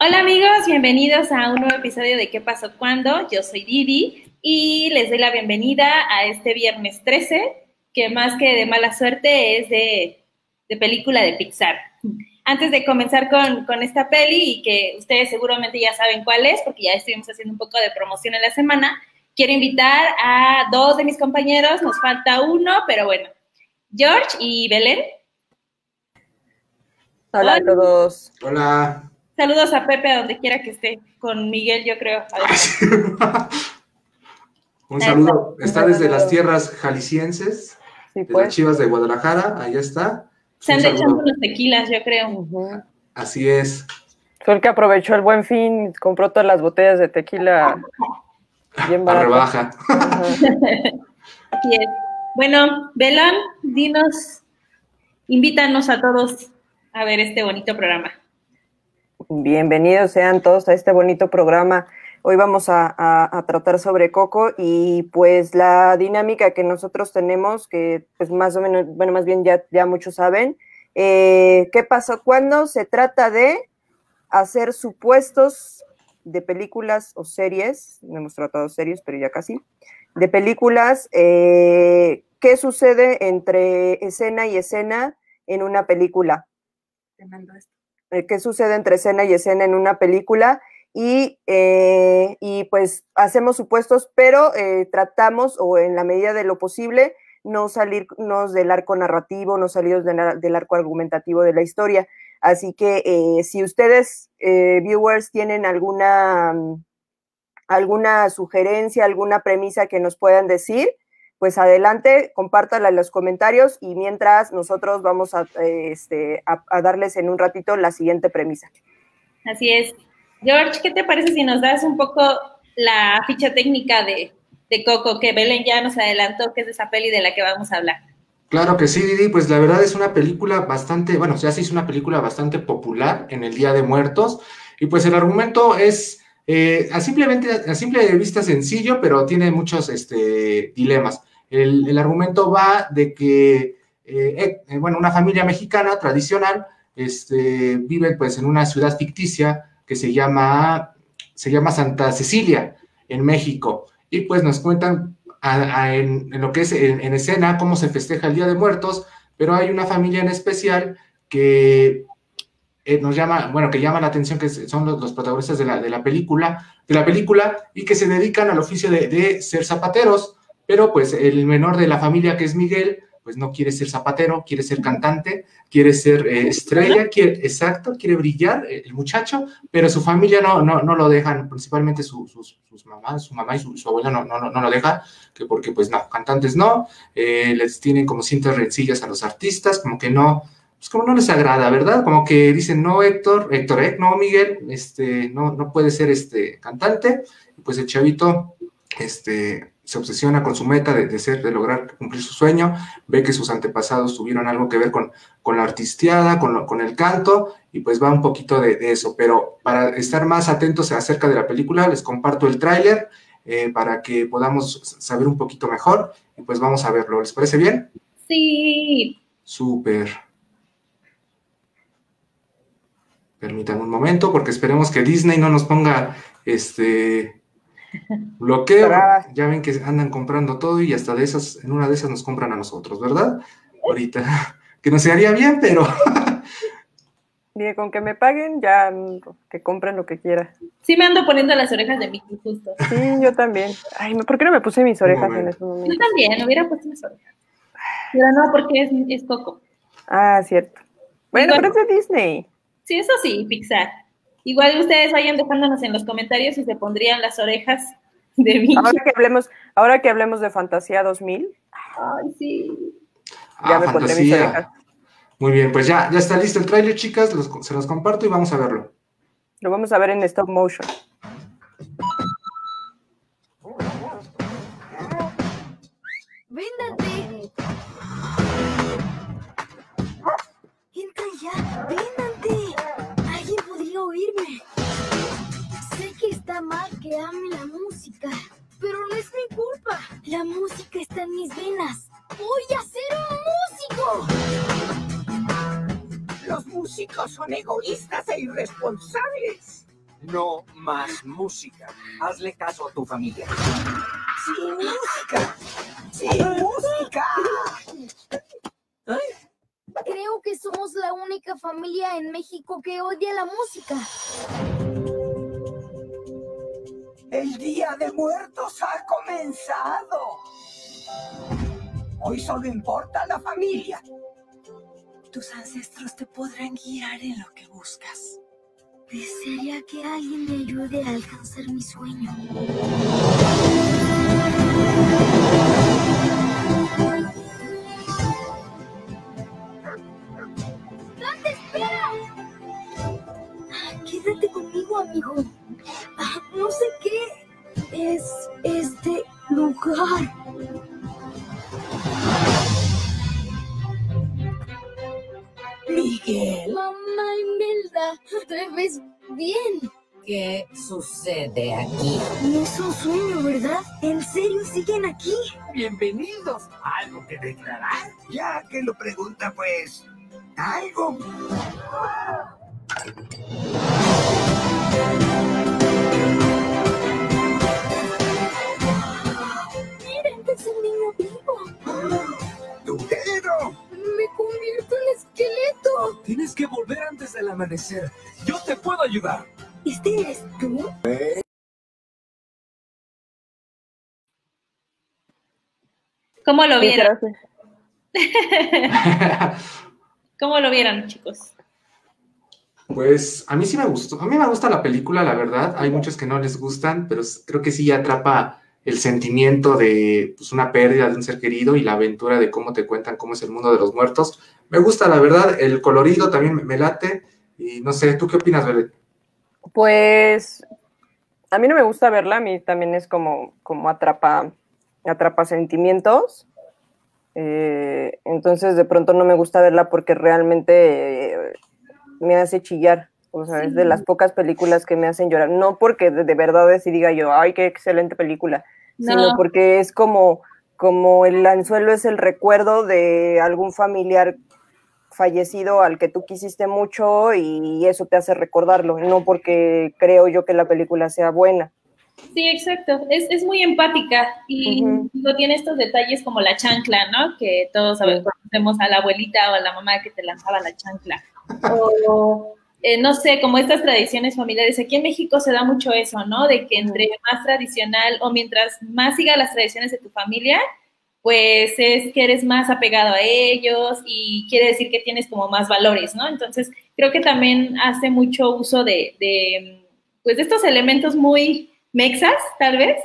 Hola amigos, bienvenidos a un nuevo episodio de ¿Qué pasó cuando? Yo soy Didi y les doy la bienvenida a este viernes 13, que más que de mala suerte es de película de Pixar. Antes de comenzar con esta peli, y que ustedes seguramente ya saben cuál es, porque ya estuvimos haciendo un poco de promoción en la semana, quiero invitar a dos de mis compañeros, nos falta uno, pero bueno, George y Belén. Hola a todos. Hola. Saludos a Pepe a donde quiera que esté, con Miguel yo creo. Un saludo, está desde las tierras jaliscienses, sí, de las Chivas de Guadalajara, allá está. Se anda echando unos tequilas, yo creo. Así es. Fue el que aprovechó el Buen Fin, compró todas las botellas de tequila bien baratas. Rebaja. Así es. Bueno, Belén, dinos, invítanos a todos a ver este bonito programa. Bienvenidos sean todos a este bonito programa. Hoy vamos a tratar sobre Coco y pues la dinámica que nosotros tenemos, que pues más o menos, bueno, más bien ya muchos saben. ¿Qué pasó cuando se trata de hacer supuestos de películas o series? No hemos tratado series, pero ya casi. De películas, ¿qué sucede entre escena y escena en una película? Te mando esto. ¿Qué sucede entre escena y escena en una película? Y pues hacemos supuestos, pero tratamos, o en la medida de lo posible, no salirnos del arco narrativo, no salir del arco argumentativo de la historia. Así que si ustedes, viewers, tienen alguna sugerencia, alguna premisa que nos puedan decir, pues adelante, compártanla en los comentarios y mientras nosotros vamos a darles en un ratito la siguiente premisa. Así es. George, ¿qué te parece si nos das un poco la ficha técnica de Coco, que Belén ya nos adelantó que es de esa peli de la que vamos a hablar? Claro que sí, Didi, pues la verdad es una película bastante, bueno, ya se hizo una película bastante popular en el Día de Muertos, y pues el argumento es a simple vista sencillo, pero tiene muchos dilemas. El argumento va de que, bueno, una familia mexicana tradicional vive pues en una ciudad ficticia que se llama Santa Cecilia, en México, y pues nos cuentan en lo que es en escena cómo se festeja el Día de Muertos, pero hay una familia en especial que nos llama, bueno, que llama la atención, que son los protagonistas de la película, y que se dedican al oficio de ser zapateros, pero pues el menor de la familia, que es Miguel, pues no quiere ser zapatero, quiere ser cantante, quiere ser estrella, quiere brillar el muchacho, pero su familia no lo dejan, principalmente su mamá y su abuela no lo deja, que porque pues no, cantantes no, les tienen como ciertas rencillas a los artistas, como que no, pues como no les agrada, ¿verdad? Como que dicen, no, Héctor, no, Miguel, no puede ser cantante, y pues el chavito, se obsesiona con su meta de lograr cumplir su sueño, ve que sus antepasados tuvieron algo que ver con la artisteada, con el canto, y pues va un poquito de eso, pero para estar más atentos acerca de la película, les comparto el tráiler, para que podamos saber un poquito mejor, y pues vamos a verlo, ¿les parece bien? Sí. Súper. Permítanme un momento, porque esperemos que Disney no nos ponga bloqueo. Ya ven que andan comprando todo y hasta en una de esas nos compran a nosotros, ¿verdad? Ahorita, que no se haría bien, pero... Mire, con que me paguen, ya que compren lo que quiera. Sí me ando poniendo las orejas de Mickey, justo. Sí, yo también. Ay, ¿por qué no me puse mis orejas en ese momento? Yo también, me hubiera puesto mis orejas. Pero no, porque es Coco. Ah, cierto. Bueno, pero es de Disney. Sí, eso sí, Pixar. Igual ustedes vayan dejándonos en los comentarios si se pondrían las orejas de Mickey. Ahora que hablemos de Fantasía 2000. Ay, sí. Ya me pondré mis orejas. Muy bien, pues ya está listo el tráiler, chicas, se los comparto y vamos a verlo. Lo vamos a ver en stop motion. ¡Véndate! ¡Entra ya! ¡Véndate! Alguien podría oírme. Sé que está mal que ame la música, pero no es mi culpa. La música está en mis venas. ¡Voy a ser un músico! Los músicos son egoístas e irresponsables. No más música. Hazle caso a tu familia. ¡Sin música! ¡Sin música! Creo que somos la única familia en México que odia la música. El Día de Muertos ha comenzado. Hoy solo importa la familia. Tus ancestros te podrán guiar en lo que buscas. Desearía que alguien me ayude a alcanzar mi sueño. ¡Dante, espera! Quédate conmigo, amigo. No sé qué es este lugar. Miguel, Mamá Imelda, ¿te ves bien? ¿Qué sucede aquí? No es un sueño, ¿verdad? ¿En serio siguen aquí? bienvenidos. ¿Algo que declarar? Ya que lo pregunta, pues, algo. Miren, es el niño vivo. ¡Tu dedo! Me convierto en esqueleto. Tienes que volver antes del amanecer. Yo te puedo ayudar. ¿Este eres tú? ¿Cómo lo Sí, vieron? gracias. ¿Cómo lo vieron, chicos? Pues a mí sí me gustó. A mí me gusta la película, la verdad. Hay muchos que no les gustan, pero creo que sí atrapa el sentimiento de pues, una pérdida de un ser querido y la aventura de cómo te cuentan cómo es el mundo de los muertos. Me gusta, la verdad. El colorido también me late. Y no sé, ¿tú qué opinas, Belén? Pues a mí no me gusta verla, a mí también es como atrapa sentimientos. Entonces de pronto no me gusta verla porque realmente me hace chillar. O sea, es de las pocas películas que me hacen llorar. No porque de verdad así diga yo, ay, qué excelente película, sino porque es como el anzuelo es el recuerdo de algún familiar fallecido al que tú quisiste mucho y eso te hace recordarlo, no porque creo yo que la película sea buena. Sí, exacto. Es muy empática y tiene estos detalles como la chancla, ¿no? Que todos conocemos a la abuelita o a la mamá que te lanzaba la chancla. O, no sé, como estas tradiciones familiares. Aquí en México se da mucho eso, ¿no? De que entre más tradicional o mientras más sigas las tradiciones de tu familia, pues es que eres más apegado a ellos y quiere decir que tienes como más valores, ¿no? Entonces, creo que también hace mucho uso pues de estos elementos muy mexas, tal vez,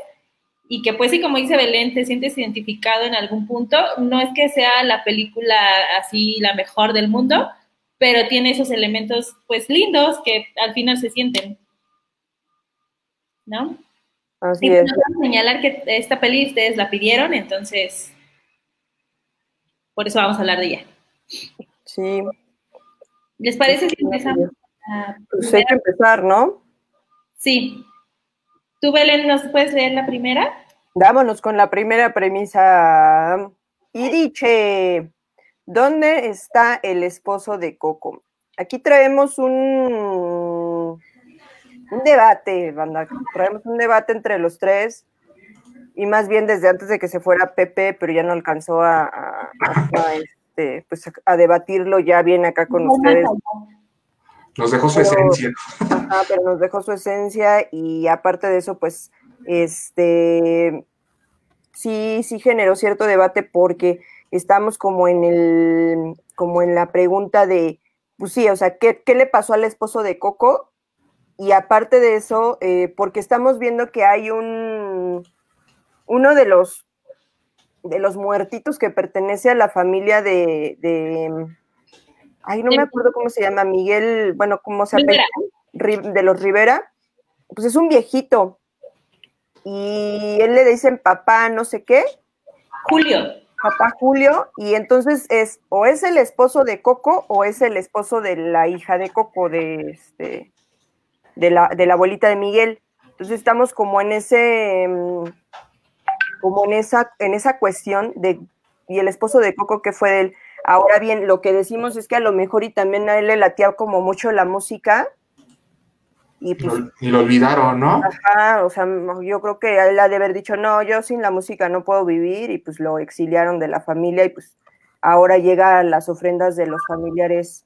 y que pues sí, como dice Belén, te sientes identificado en algún punto. No es que sea la película así la mejor del mundo, pero tiene esos elementos pues lindos que al final se sienten, ¿no? Así y es. Quiero señalar que esta peli ustedes la pidieron, entonces por eso vamos a hablar de ella. Sí. ¿Les parece si empezamos? Pues hay que empezar, ¿no? Sí. ¿Tú, Belén, nos puedes leer la primera? Vámonos con la primera premisa. Y dice, ¿dónde está el esposo de Coco? Aquí traemos un debate, banda. Traemos un debate entre los tres, y más bien desde antes de que se fuera Pepe, pero ya no alcanzó a debatirlo ya bien acá con ustedes. Nos dejó su esencia. Ajá, pero nos dejó su esencia y aparte de eso, pues, sí generó cierto debate porque estamos como en la pregunta de, pues sí, o sea, ¿qué le pasó al esposo de Coco? Y aparte de eso, porque estamos viendo que hay uno de los muertitos que pertenece a la familia ay, no me acuerdo cómo se llama, Miguel, bueno, cómo se apellida, de los Rivera, pues es un viejito, y él le dicen papá no sé qué. Julio. Papá Julio, y entonces o es el esposo de Coco o es el esposo de la hija de Coco, de la abuelita de Miguel. Entonces estamos como en esa cuestión de, y el esposo de Coco que fue de él. Ahora bien, lo que decimos es que a lo mejor y también a él le latía como mucho la música y pues... Y lo olvidaron, ¿no? Ajá, o sea, yo creo que él ha de haber dicho, no, yo sin la música no puedo vivir, y pues lo exiliaron de la familia, y pues ahora llega a las ofrendas de los familiares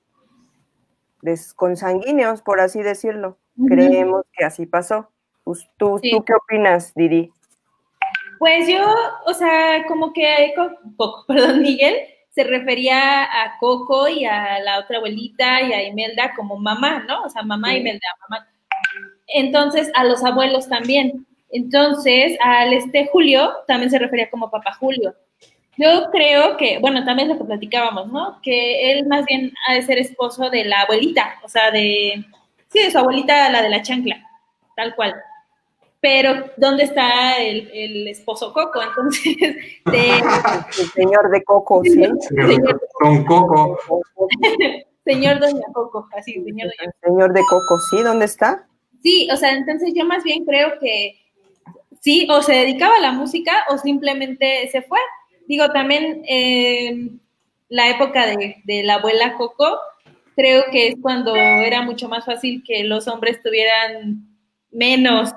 consanguíneos, por así decirlo. Creemos que así pasó. Pues, ¿tú qué opinas, Didi? Pues yo, o sea, como que Coco, perdón, Miguel, se refería a Coco y a la otra abuelita y a Imelda como mamá, ¿no? O sea, mamá, Imelda, mamá. Entonces, a los abuelos también. Entonces, al Julio también se refería como papá Julio. Yo creo que, bueno, también es lo que platicábamos, ¿no? Que él más bien ha de ser esposo de la abuelita, o sea, de su abuelita, la de la chancla, tal cual. Pero, ¿dónde está el esposo Coco? Entonces, el señor de Coco, ¿sí? Don Coco. Señor Doña Coco, así, señor Doña Coco. El señor de Coco, ¿sí? ¿Dónde está? Sí, o sea, entonces yo más bien creo que sí, o se dedicaba a la música o simplemente se fue. Digo, también la época de la abuela Coco, creo que es cuando era mucho más fácil que los hombres tuvieran menos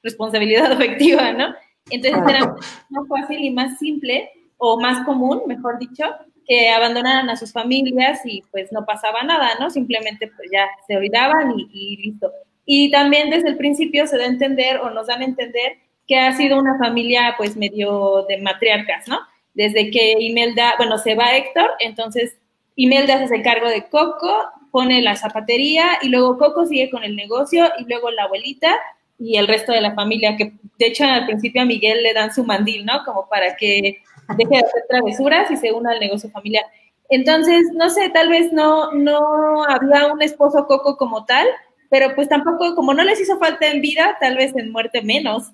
responsabilidad afectiva, ¿no? Entonces era más fácil y más simple, o más común, mejor dicho, que abandonaran a sus familias y pues no pasaba nada, ¿no? Simplemente pues ya se olvidaban y listo. Y también desde el principio se da a entender, o nos dan a entender, que ha sido una familia pues medio de matriarcas, ¿no? Desde que Imelda, bueno, se va Héctor, entonces Imelda se hace cargo de Coco, pone la zapatería, y luego Coco sigue con el negocio, y luego la abuelita y el resto de la familia, que de hecho al principio a Miguel le dan su mandil, ¿no? Como para que deje de hacer travesuras y se una al negocio familiar. Entonces, no sé, tal vez no había un esposo Coco como tal, pero pues tampoco, como no les hizo falta en vida, tal vez en muerte menos.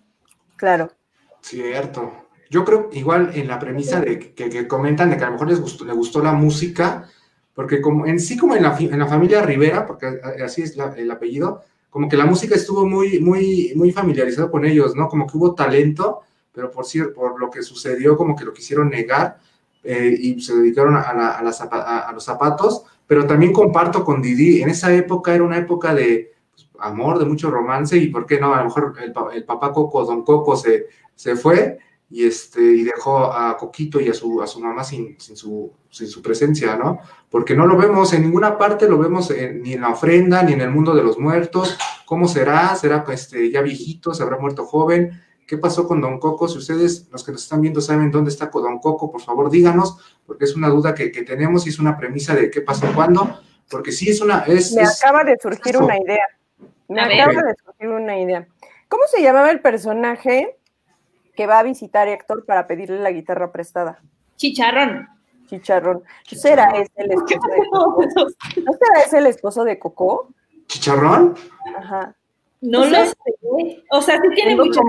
Claro. Cierto. Yo creo igual en la premisa de que comentan de que a lo mejor le gustó la música, porque como en sí, como en la familia Rivera, porque así es el apellido, como que la música estuvo muy familiarizada con ellos, ¿no? Como que hubo talento, pero por lo que sucedió, como que lo quisieron negar, y se dedicaron a los zapatos. Pero también comparto con Didi, en esa época era una época de amor, de mucho romance, y por qué no, a lo mejor el papá Coco, Don Coco, se fue y dejó a Coquito y a su mamá sin su presencia, ¿no? Porque no lo vemos en ninguna parte, lo vemos ni en la ofrenda, ni en el mundo de los muertos. ¿Cómo será? ¿Será ya viejito? ¿Se habrá muerto joven? ¿Qué pasó con Don Coco? Si ustedes, los que nos están viendo, saben dónde está Don Coco, por favor díganos, porque es una duda que tenemos y es una premisa de qué pasó cuándo, porque sí es una... acaba de surgir una idea. Una idea. ¿Cómo se llamaba el personaje que va a visitar a Héctor para pedirle la guitarra prestada? Chicharrón. ¿Será ese el esposo de Coco? ¿No será ese el esposo de Coco? ¿Chicharrón? Ajá. No lo sé. O sea, sí tiene mucho...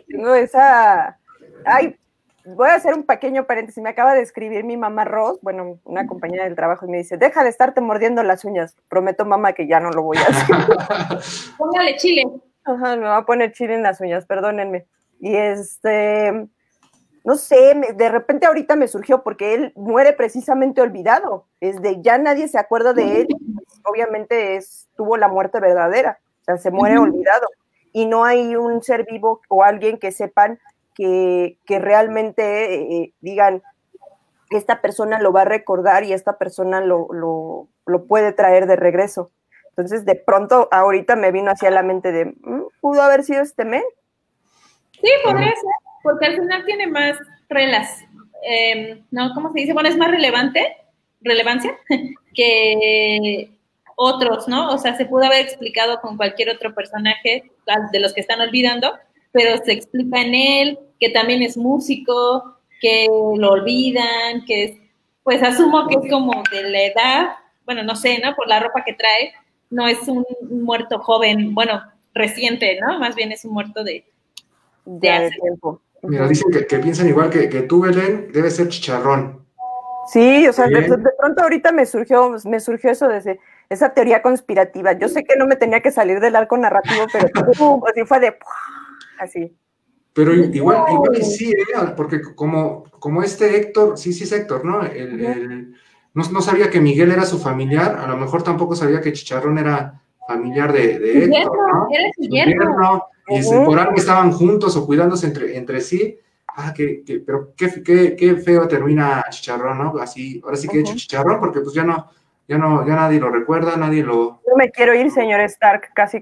Tengo esa... Ay, voy a hacer un pequeño paréntesis. Me acaba de escribir mi mamá Ros, bueno, una compañera del trabajo, y me dice, deja de estarte mordiendo las uñas. Prometo, mamá, que ya no lo voy a hacer. Póngale chile. Ajá, me va a poner chile en las uñas, perdónenme. Y no sé, de repente ahorita me surgió porque él muere precisamente olvidado. Ya nadie se acuerda de él. Obviamente tuvo la muerte verdadera. O sea, se muere olvidado. Y no hay un ser vivo o alguien que sepan que realmente digan, esta persona lo va a recordar y esta persona lo puede traer de regreso. Entonces, de pronto, ahorita me vino hacia la mente de, ¿pudo haber sido este men? Sí, podría ser, porque al final tiene más ¿no? ¿Cómo se dice? Bueno, es más relevancia que otros, ¿no? O sea, se pudo haber explicado con cualquier otro personaje de los que están olvidando, pero se explica en él, que también es músico, que lo olvidan, pues asumo que es como de la edad, bueno, no sé, ¿no? Por la ropa que trae, no es un muerto joven, bueno, reciente, ¿no? Más bien es un muerto de hace tiempo. Mira, dicen que piensan igual que tú, Belén, debe ser Chicharrón. Sí, o sea, de pronto ahorita me surgió eso de esa teoría conspirativa. Yo sé que no me tenía que salir del arco narrativo, pero así fue de así. Pero igual y sí, porque como Héctor, sí es Héctor, ¿no? No sabía que Miguel era su familiar, a lo mejor tampoco sabía que Chicharrón era familiar de Héctor, ¿no? Era su yerno. Y por algo estaban juntos o cuidándose entre sí. Pero qué feo termina Chicharrón, ¿no? Así, ahora sí que he hecho Chicharrón, porque pues ya nadie lo recuerda, nadie lo... No me quiero ir, señor Stark, casi.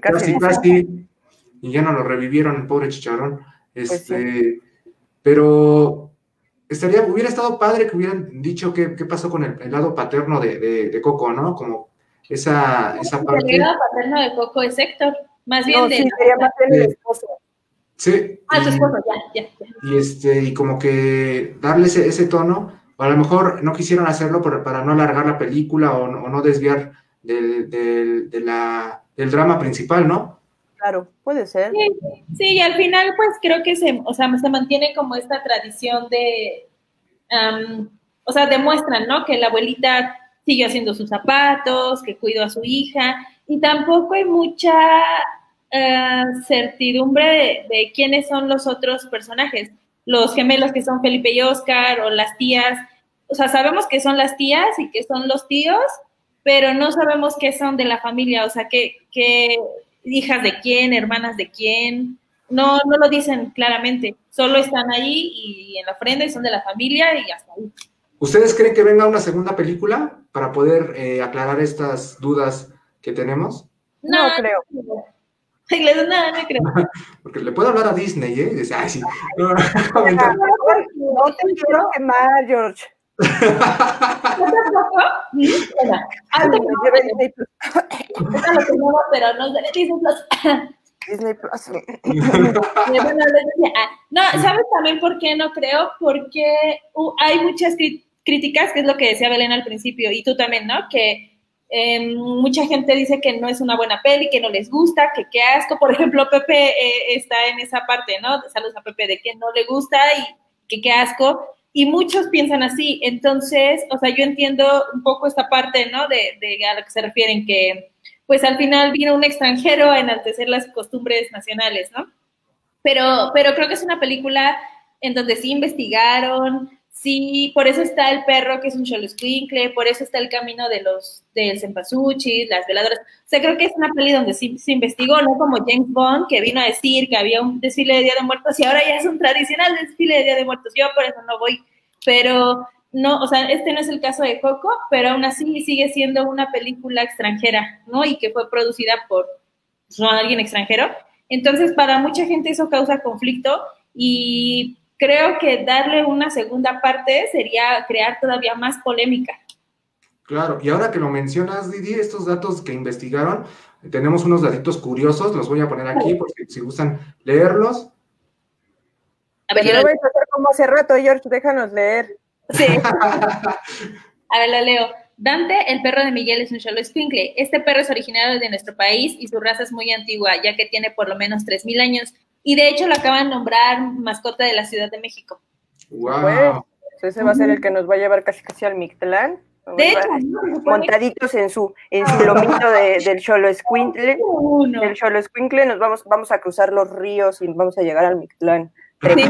Y ya no lo revivieron, el pobre Chicharrón. Pues sí. Pero hubiera estado padre que hubieran dicho qué pasó con el lado paterno de Coco, ¿no? Como esa parte. El lado paterno de Coco es Héctor, más bien sería más del esposo. Sí. Su esposo, ya. Y como que darle ese tono, o a lo mejor no quisieron hacerlo para no alargar la película o no desviar del drama principal, ¿no? Claro, puede ser. Sí, y al final pues creo que se mantiene como esta tradición de, demuestran, ¿no? Que la abuelita siguió haciendo sus zapatos, que cuidó a su hija, y tampoco hay mucha certidumbre de quiénes son los otros personajes, los gemelos que son Felipe y Oscar, o las tías, o sea, sabemos que son las tías y que son los tíos, pero no sabemos qué son de la familia, o sea, qué hijas de quién, hermanas de quién, no lo dicen claramente, solo están ahí y en la ofrenda y son de la familia y hasta ahí. ¿Ustedes creen que venga una segunda película para poder aclarar estas dudas que tenemos? No creo. No creo. Porque le puedo hablar a Disney, ¿eh? Dice, ay, sí. No te quiero quemar, George. Pero no Disney Plus. No, ¿sabes también por qué no creo? Porque hay muchas críticas, que es lo que decía Belén al principio, y tú también, ¿no? Que mucha gente dice que no es una buena peli, que no les gusta, que qué asco. Por ejemplo, Pepe está en esa parte, ¿no? Saludos a Pepe, de que no le gusta y que qué asco. Y muchos piensan así. Entonces, o sea, yo entiendo un poco esta parte, ¿no? De a lo que se refieren, que pues al final vino un extranjero a enaltecer las costumbres nacionales, ¿no? Pero creo que es una película en donde sí investigaron, sí, por eso está el perro, que es un xoloscuincle, por eso está el camino del cempasúchil, las veladoras. O sea, creo que es una peli donde sí se investigó, no como James Bond, que vino a decir que había un desfile de Día de Muertos y ahora ya es un tradicional desfile de Día de Muertos. Yo por eso no voy, pero no, o sea, este no es el caso de Coco, pero aún así sigue siendo una película extranjera, ¿no? Y que fue producida por alguien extranjero. Entonces, para mucha gente eso causa conflicto y creo que darle una segunda parte sería crear todavía más polémica. Claro, y ahora que lo mencionas, Didi, estos datos que investigaron, tenemos unos datitos curiosos, los voy a poner aquí, porque si gustan leerlos. A ver, lo vais a hacer como hace rato, George, déjanos leer. Sí. A ver, lo leo. Dante, el perro de Miguel, es un xoloscuincle. Este perro es originario de nuestro país y su raza es muy antigua, ya que tiene por lo menos 3,000 años. Y de hecho lo acaban de nombrar mascota de la Ciudad de México. ¡Wow! Pues, ese va a ser el que nos va a llevar casi al Mictlán. De hecho, montaditos en su lomito del xoloscuincle. Del xoloscuincle nos vamos a cruzar los ríos y vamos a llegar al Mictlán. Sí.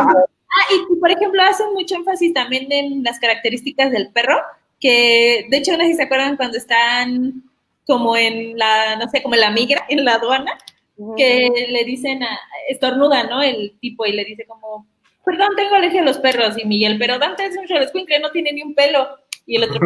Y por ejemplo, hacen mucho énfasis también en las características del perro, que de hecho no sé si se acuerdan cuando están como en la, no sé, como en la migra, en la aduana, que le dicen, estornuda, ¿no? El tipo, y le dice como, perdón, tengo alergia a los perros, y Miguel, pero Dante es un xoloscuincle, no tiene ni un pelo, y el otro,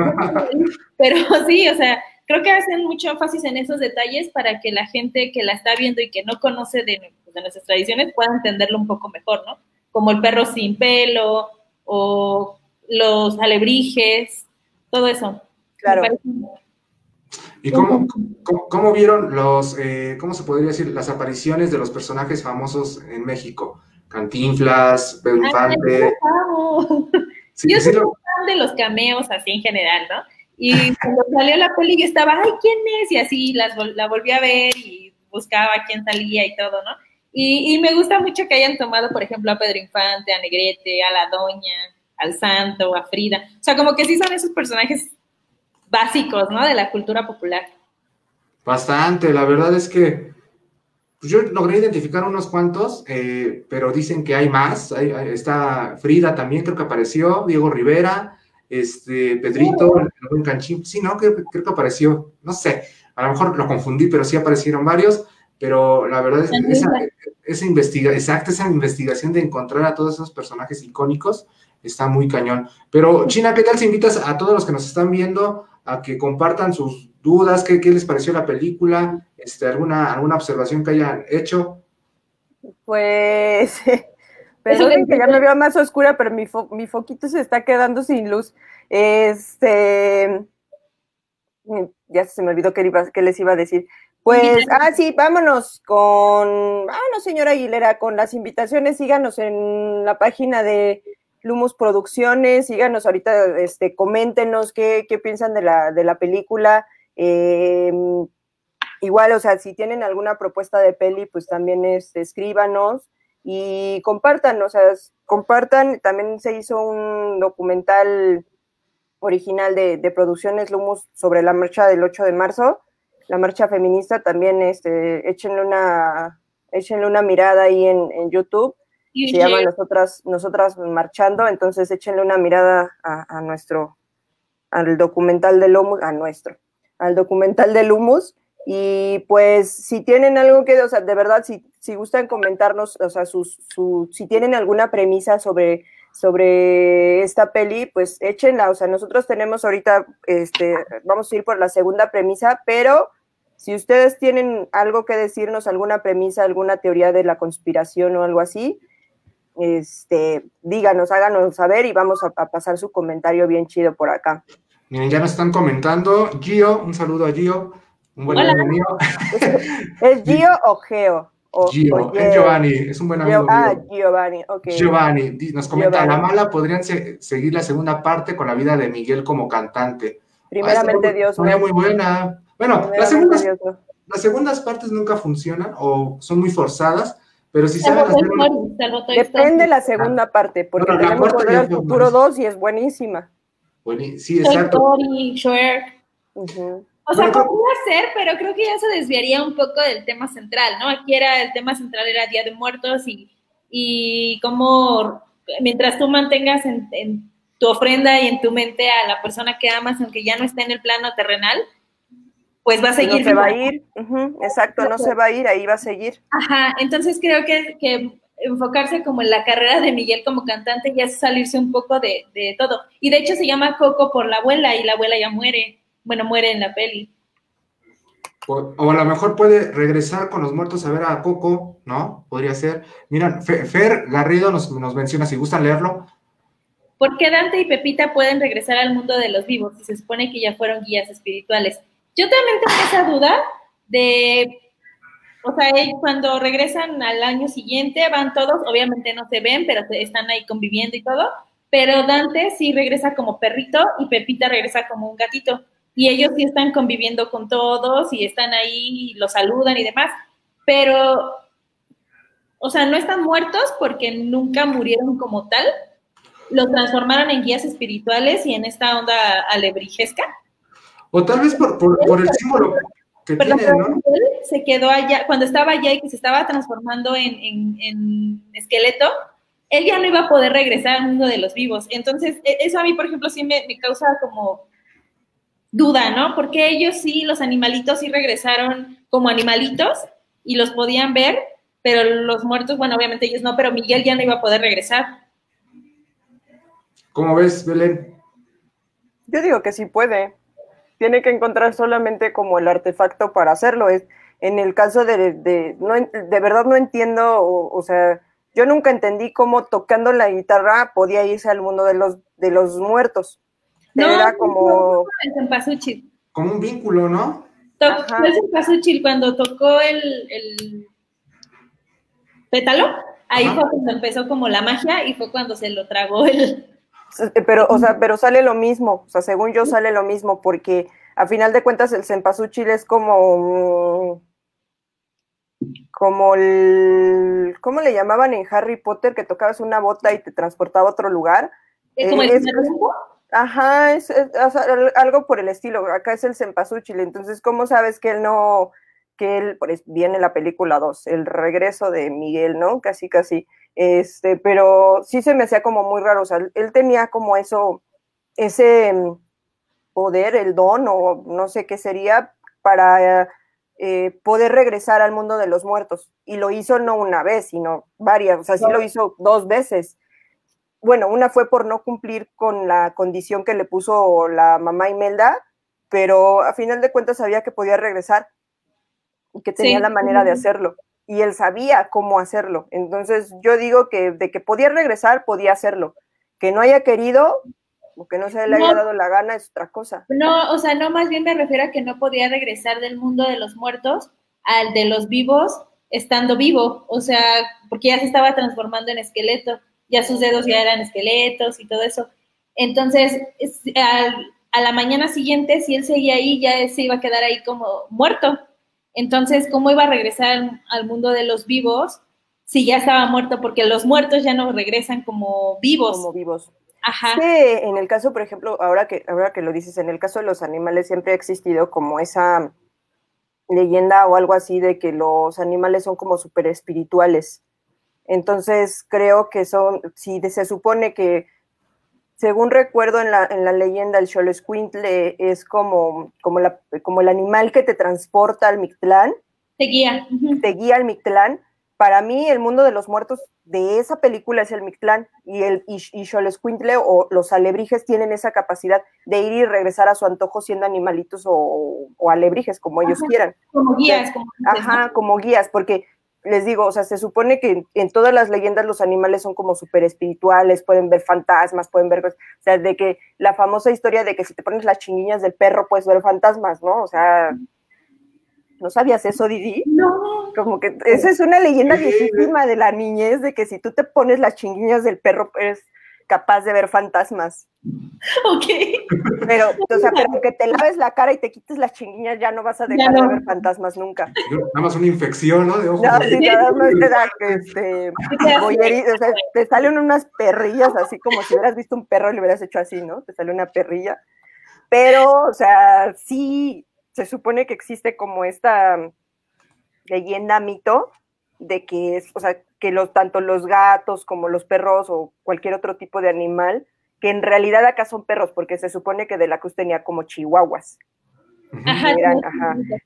pero sí, o sea, creo que hacen mucho énfasis en esos detalles para que la gente que la está viendo y que no conoce de nuestras tradiciones pueda entenderlo un poco mejor, ¿no? Como el perro sin pelo, o los alebrijes, todo eso. Claro. ¿Y cómo vieron cómo se podría decir, las apariciones de los personajes famosos en México? Cantinflas, Pedro Infante. Yo soy fan de los cameos así en general, ¿no? Y cuando salió la peli yo estaba, ay, ¿quién es? Y así la volví a ver y buscaba quién salía y todo, ¿no? Y me gusta mucho que hayan tomado, por ejemplo, a Pedro Infante, a Negrete, a la Doña, al Santo, a Frida. O sea, como que sí son esos personajes básicos, ¿no? De la cultura popular. Bastante, la verdad es que pues yo logré identificar unos cuantos, pero dicen que hay más. Está Frida también, creo que apareció, Diego Rivera, Pedrito, el buen Canchín. Sí, no, creo que apareció, no sé. a lo mejor lo confundí, pero sí aparecieron varios, pero la verdad es que esa investigación de encontrar a todos esos personajes icónicos está muy cañón. Pero, China, ¿qué tal si invitas a todos los que nos están viendo a que compartan sus dudas? ¿Qué les pareció la película? ¿Alguna observación que hayan hecho? Pues, perdón que ya me veo más oscura, pero mi foquito se está quedando sin luz. Ya se me olvidó qué les iba a decir. Pues, sí, vámonos señora Aguilera, con las invitaciones, síganos en la página de Lumus Producciones, síganos ahorita, coméntenos qué piensan de la película, igual, o sea, si tienen alguna propuesta de peli, pues también escríbanos y compartan, o sea, compartan. También se hizo un documental original de Producciones Lumus sobre la marcha del 8 de marzo, la marcha feminista. También échenle una mirada ahí en YouTube, se llama Nosotras Marchando, entonces échenle una mirada al documental de Lumus, al documental de Lumus. Y pues si tienen algo o sea, de verdad, si gustan comentarnos, o sea, si tienen alguna premisa sobre esta peli, pues échenla. O sea, nosotros tenemos ahorita, vamos a ir por la segunda premisa, pero si ustedes tienen algo que decirnos, alguna premisa, alguna teoría de la conspiración o algo así, díganos, háganos saber y vamos a pasar su comentario bien chido por acá. Miren, ya nos están comentando. Gio, un saludo a Gio. Un buen amigo mío. ¿Es Gio o Geo? Gio, es Giovanni, es un buen amigo mío. Giovanni, ok. Giovanni, nos comenta, a la mala podrían seguir la segunda parte con la vida de Miguel como cantante. Primeramente Dios. Sería muy buena. Bueno, las segundas partes nunca funcionan o son muy forzadas, pero si saben hacer... Depende de la segunda parte, porque tenemos Volver al Futuro 2 y es buenísima. Sí, exacto. O sea, podría ser, pero creo que ya se desviaría un poco del tema central, ¿no? Aquí el tema central era Día de Muertos y cómo, mientras tú mantengas en tu ofrenda y en tu mente a la persona que amas, aunque ya no esté en el plano terrenal, pues va a seguir. No se va a ir, exacto, no se va a ir, ahí va a seguir. Ajá, entonces creo que enfocarse como en la carrera de Miguel como cantante ya es salirse un poco de todo. Y de hecho se llama Coco por la abuela y la abuela ya muere. Bueno, muere en la peli. O a lo mejor puede regresar con los muertos a ver a Coco, ¿no? Podría ser. Mira, Fer Garrido nos menciona, si gustan leerlo. ¿Por qué Dante y Pepita pueden regresar al mundo de los vivos? Si se supone que ya fueron guías espirituales. Yo también tengo esa duda de... O sea, cuando regresan al año siguiente, van todos, obviamente no se ven, pero están ahí conviviendo y todo. Pero Dante sí regresa como perrito y Pepita regresa como un gatito. Y ellos sí están conviviendo con todos y están ahí, y los saludan y demás, pero, o sea, no están muertos porque nunca murieron como tal, los transformaron en guías espirituales y en esta onda alebrijesca. O tal vez por el símbolo que tiene, ¿no? Él se quedó allá, cuando estaba allá y que se estaba transformando en esqueleto, él ya no iba a poder regresar al mundo de los vivos. Entonces, eso a mí, por ejemplo, sí me causa como... duda, ¿no? Porque ellos sí, los animalitos sí regresaron como animalitos y los podían ver, pero los muertos, bueno, obviamente ellos no, pero Miguel ya no iba a poder regresar. ¿Cómo ves, Belén? Yo digo que sí puede. Tiene que encontrar solamente como el artefacto para hacerlo. En el caso de verdad no entiendo, o sea, yo nunca entendí cómo tocando la guitarra podía irse al mundo de los muertos. No, era como... el cempasúchil. Como un vínculo, ¿no? Tocó el cempasúchil cuando tocó el pétalo, ahí fue cuando empezó como la magia y fue cuando se lo tragó el... Pero sale lo mismo, o sea, según yo sale lo mismo, porque a final de cuentas el cempasúchil es como ¿cómo le llamaban en Harry Potter, que tocabas una bota y te transportaba a otro lugar? ¿Como el rumbo? Ajá, es algo por el estilo. Acá es el cempasúchil. Entonces, ¿cómo sabes que él pues, viene la película 2, el regreso de Miguel, ¿no? Casi. Pero sí se me hacía como muy raro. O sea, él tenía como ese poder, el don, o no sé qué sería, para poder regresar al mundo de los muertos. Y lo hizo no una vez, sino varias, o sea, sí lo hizo 2 veces. Bueno, una fue por no cumplir con la condición que le puso la mamá Imelda, pero a final de cuentas sabía que podía regresar y que tenía la manera de hacerlo. Y él sabía cómo hacerlo. Entonces yo digo que de que podía regresar, podía hacerlo. Que no haya querido o que no se le haya dado la gana es otra cosa. No, o sea, no, más bien me refiero a que no podía regresar del mundo de los muertos al de los vivos estando vivo, o sea, porque ya se estaba transformando en esqueleto, ya sus dedos ya eran esqueletos y todo eso. Entonces, a la mañana siguiente, si él seguía ahí, ya se iba a quedar ahí como muerto. Entonces, ¿cómo iba a regresar al mundo de los vivos si ya estaba muerto? Porque los muertos ya no regresan como vivos. Como vivos. Ajá. Sí, en el caso, por ejemplo, ahora que lo dices, en el caso de los animales siempre ha existido como esa leyenda o algo así de que los animales son como súper espirituales. Entonces creo que si se supone que, según recuerdo en la leyenda, el Xoloitzcuintle es como el animal que te transporta al Mictlán. Te guía. Te guía al Mictlán. Para mí, el mundo de los muertos de esa película es el Mictlán, y Xoloitzcuintle o los alebrijes tienen esa capacidad de ir y regresar a su antojo siendo animalitos o alebrijes, como ellos quieran. Como guías. Como guías, porque les digo, o sea, se supone que en todas las leyendas los animales son como súper espirituales, pueden ver fantasmas, pueden ver, o sea, de que la famosa historia de que si te pones las chinguillas del perro puedes ver fantasmas, ¿no? O sea, ¿no sabías eso, Didi? No. Como que esa es una leyenda viejísima de la niñez, de que si tú te pones las chinguillas del perro eres capaz de ver fantasmas. Ok. Pero, o sea, pero que te laves la cara y te quites las chinguillas ya no vas a dejar de ver fantasmas nunca. Nada más una infección, ¿no? De ojos. No, sí, nada más te da o sea, te salen unas perrillas así como si hubieras visto un perro y le hubieras hecho así, ¿no? Te sale una perrilla. Pero, o sea, sí se supone que existe como esta leyenda, mito, de que o sea, que tanto los gatos como los perros o cualquier otro tipo de animal, que en realidad acá son perros, porque se supone que de la Cruz tenía como chihuahuas. Ajá.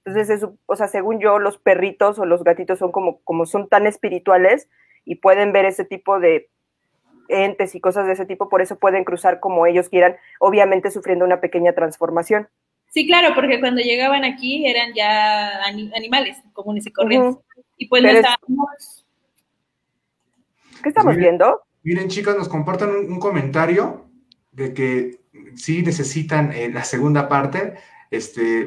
Entonces, o sea, según yo, los perritos o los gatitos son como son tan espirituales y pueden ver ese tipo de entes y cosas de ese tipo, por eso pueden cruzar como ellos quieran, obviamente sufriendo una pequeña transformación. Sí, claro, porque cuando llegaban aquí eran ya animales comunes y corrientes. Y pues no estábamos... ¿Qué estamos viendo? Miren, chicas, nos compartan un comentario de que sí necesitan la segunda parte.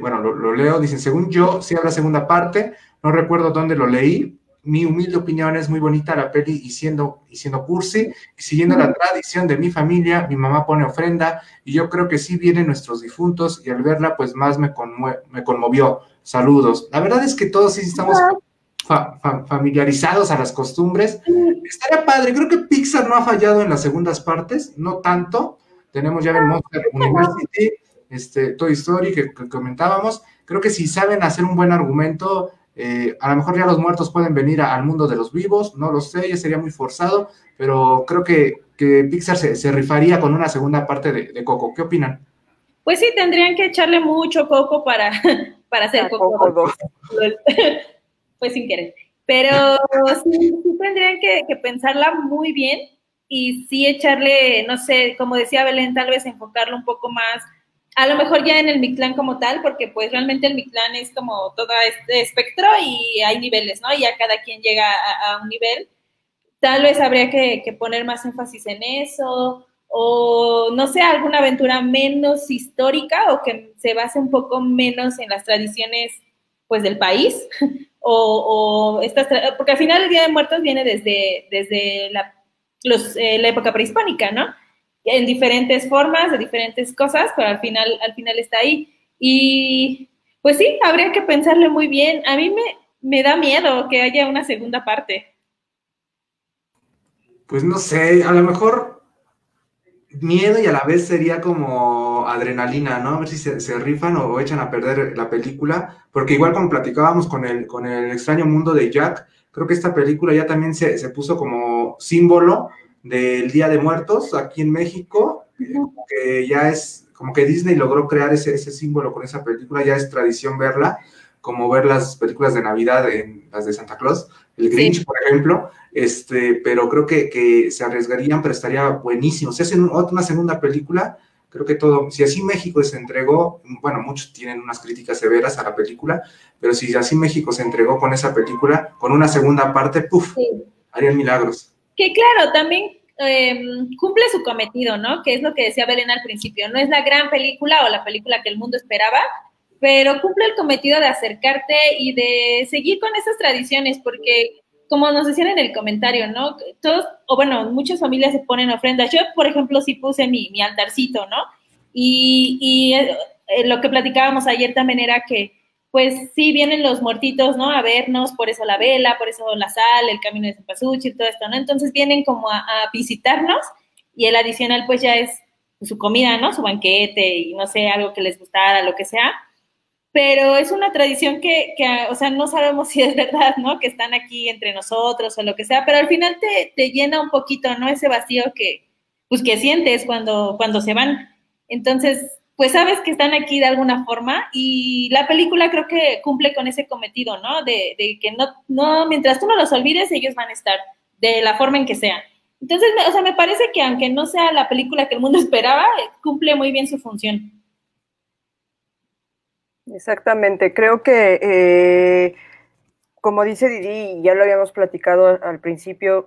Bueno, lo leo, dicen, según yo, sí habrá segunda parte, no recuerdo dónde lo leí. Mi humilde opinión es muy bonita la peli y siendo cursi, y siguiendo la tradición de mi familia, mi mamá pone ofrenda, y yo creo que sí vienen nuestros difuntos, y al verla, pues más me conmovió. Saludos. La verdad es que todos sí estamos familiarizados a las costumbres. Estaría padre, creo que Pixar no ha fallado en las segundas partes, no tanto. Tenemos ya el Monster University, Toy Story que comentábamos. Creo que si saben hacer un buen argumento, a lo mejor ya los muertos pueden venir al mundo de los vivos, no lo sé, ya sería muy forzado, pero creo que Pixar se rifaría con una segunda parte de Coco. ¿Qué opinan? Pues sí, tendrían que echarle mucho coco para hacer Coco 2. Pues sin querer. Pero sí tendrían que pensarla muy bien y sí echarle, no sé, como decía Belén, tal vez enfocarlo un poco más, a lo mejor ya en el Mictlán como tal, porque pues realmente el Mictlán es como todo este espectro y hay niveles, ¿no? Y ya cada quien llega a un nivel. Tal vez habría que poner más énfasis en eso, o no sé, alguna aventura menos histórica o que se base un poco menos en las tradiciones pues del país, porque al final el Día de Muertos viene desde la época prehispánica, ¿no? En diferentes formas, de diferentes cosas, pero al final está ahí. Y pues sí, habría que pensarle muy bien. A mí me da miedo que haya una segunda parte. Pues no sé, a lo mejor miedo y a la vez sería como adrenalina, ¿no? A ver si se rifan o echan a perder la película, porque igual como platicábamos con el extraño mundo de Jack, creo que esta película ya también se puso como símbolo del Día de Muertos aquí en México, que ya es como que Disney logró crear ese símbolo con esa película, ya es tradición verla, como ver las películas de Navidad, en las de Santa Claus, el Grinch, sí, por ejemplo, pero creo que se arriesgarían, pero estaría buenísimo. Si hacen una segunda película, creo que si así México se entregó, bueno, muchos tienen unas críticas severas a la película, pero si así México se entregó con esa película, con una segunda parte, ¡puf!, sí, harían milagros. Que claro, también cumple su cometido, ¿no? Que es lo que decía Belén al principio, no es la gran película o la película que el mundo esperaba, pero cumple el cometido de acercarte y de seguir con esas tradiciones, porque como nos decían en el comentario, ¿no? Todos, o bueno, muchas familias se ponen ofrendas. Yo, por ejemplo, sí puse mi altarcito, ¿no? Y lo que platicábamos ayer también era que, pues sí, vienen los muertitos, ¿no? A vernos, por eso la vela, por eso la sal, el camino de Cempasúchil, todo esto, ¿no? Entonces vienen como a visitarnos y el adicional, pues ya es su comida, ¿no? Su banquete y no sé, algo que les gustara, lo que sea. Pero es una tradición que, o sea, no sabemos si es verdad, ¿no? Que están aquí entre nosotros o lo que sea, pero al final te llena un poquito, ¿no? Ese vacío que sientes cuando se van. Entonces, pues sabes que están aquí de alguna forma y la película creo que cumple con ese cometido, ¿no? De que no, mientras tú no los olvides, ellos van a estar de la forma en que sea. Entonces, o sea, me parece que aunque no sea la película que el mundo esperaba, cumple muy bien su función. Exactamente, creo que como dice Didi, y ya lo habíamos platicado al principio,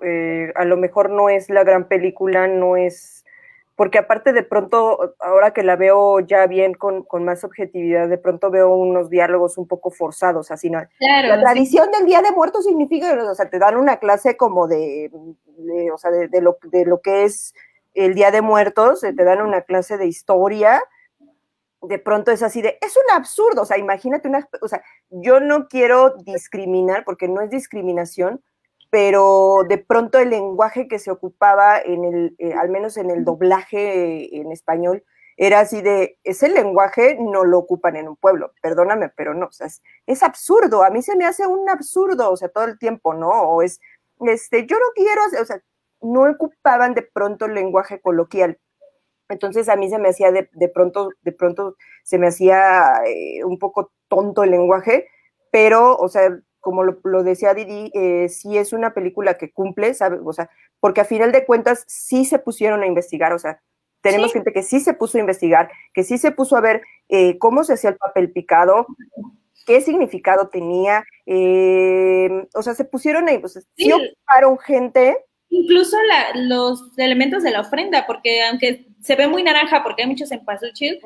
a lo mejor no es la gran película, no es, porque aparte de pronto, ahora que la veo ya bien con más objetividad, de pronto veo unos diálogos un poco forzados, así, ¿no? Claro, la tradición del Día de Muertos significa, o sea, te dan una clase como de lo que es el Día de Muertos, te dan una clase de historia. De pronto es así es un absurdo, o sea, imagínate o sea, yo no quiero discriminar, porque no es discriminación, pero de pronto el lenguaje que se ocupaba al menos en el doblaje en español, era así ese lenguaje no lo ocupan en un pueblo, perdóname, pero no, o sea, es absurdo, a mí se me hace un absurdo, o sea, todo el tiempo, ¿no? O yo no quiero, o sea, no ocupaban de pronto el lenguaje coloquial. Entonces a mí se me hacía de pronto se me hacía un poco tonto el lenguaje, pero, o sea, como lo decía Didi, sí es una película que cumple, ¿sabes? O sea, porque a final de cuentas sí se pusieron a investigar, o sea, tenemos gente que sí se puso a investigar, que sí se puso a ver cómo se hacía el papel picado, qué significado tenía, o sea, se pusieron ahí, o sea, sí ocuparon gente. Incluso los elementos de la ofrenda, porque aunque se ve muy naranja porque hay muchos cempasúchil,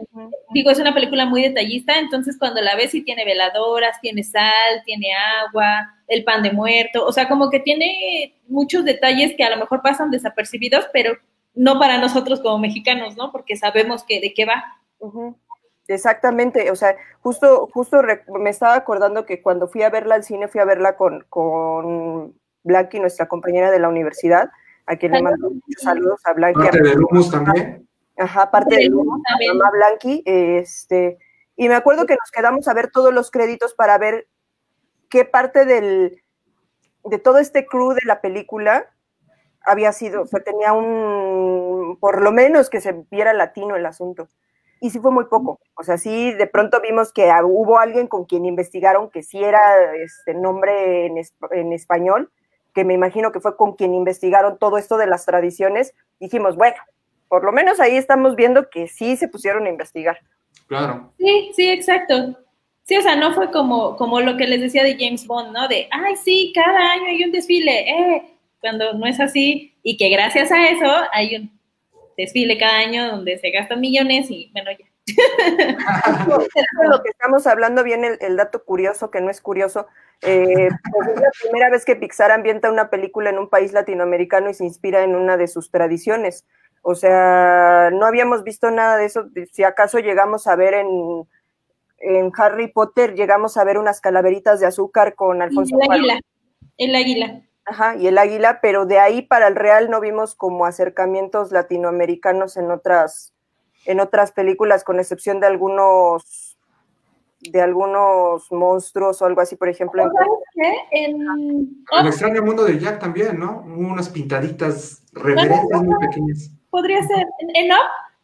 digo, es una película muy detallista, entonces cuando la ves sí tiene veladoras, tiene sal, tiene agua, el pan de muerto, o sea, como que tiene muchos detalles que a lo mejor pasan desapercibidos, pero no para nosotros como mexicanos, ¿no? Porque sabemos de qué va. Exactamente, o sea, justo me estaba acordando que cuando fui a verla al cine, fui a verla con Blanqui, nuestra compañera de la universidad, a quien le mando muchos saludos a Blanqui. Parte de Humus también. Ajá, parte de Humus, a mamá Blanqui, y me acuerdo que nos quedamos a ver todos los créditos para ver qué parte de todo este crew de la película había sido, o sea, tenía por lo menos que se viera latino el asunto. Y sí fue muy poco, o sea, sí, de pronto vimos que hubo alguien con quien investigaron que sí era nombre en español, que me imagino que fue con quien investigaron todo esto de las tradiciones. Dijimos, bueno, por lo menos ahí estamos viendo que sí se pusieron a investigar. Claro. Sí, exacto. Sí, o sea, no fue como lo que les decía de James Bond, ¿no? De, ay, sí, cada año hay un desfile, cuando no es así, y que gracias a eso hay un desfile cada año donde se gastan millones y, bueno, ya. Lo que estamos hablando, viene el dato curioso, que no es curioso, pues es la primera vez que Pixar ambienta una película en un país latinoamericano y se inspira en una de sus tradiciones. O sea, no habíamos visto nada de eso. Si acaso llegamos a ver en Harry Potter, llegamos a ver unas calaveritas de azúcar con Alfonso Cuarón. El águila. Ajá, y el águila, pero de ahí para el real no vimos como acercamientos latinoamericanos en otras películas, con excepción de algunos monstruos o algo así, por ejemplo. En el extraño mundo de Jack también, ¿no? Unas pintaditas reverentes muy pequeñas. Podría ser. En Up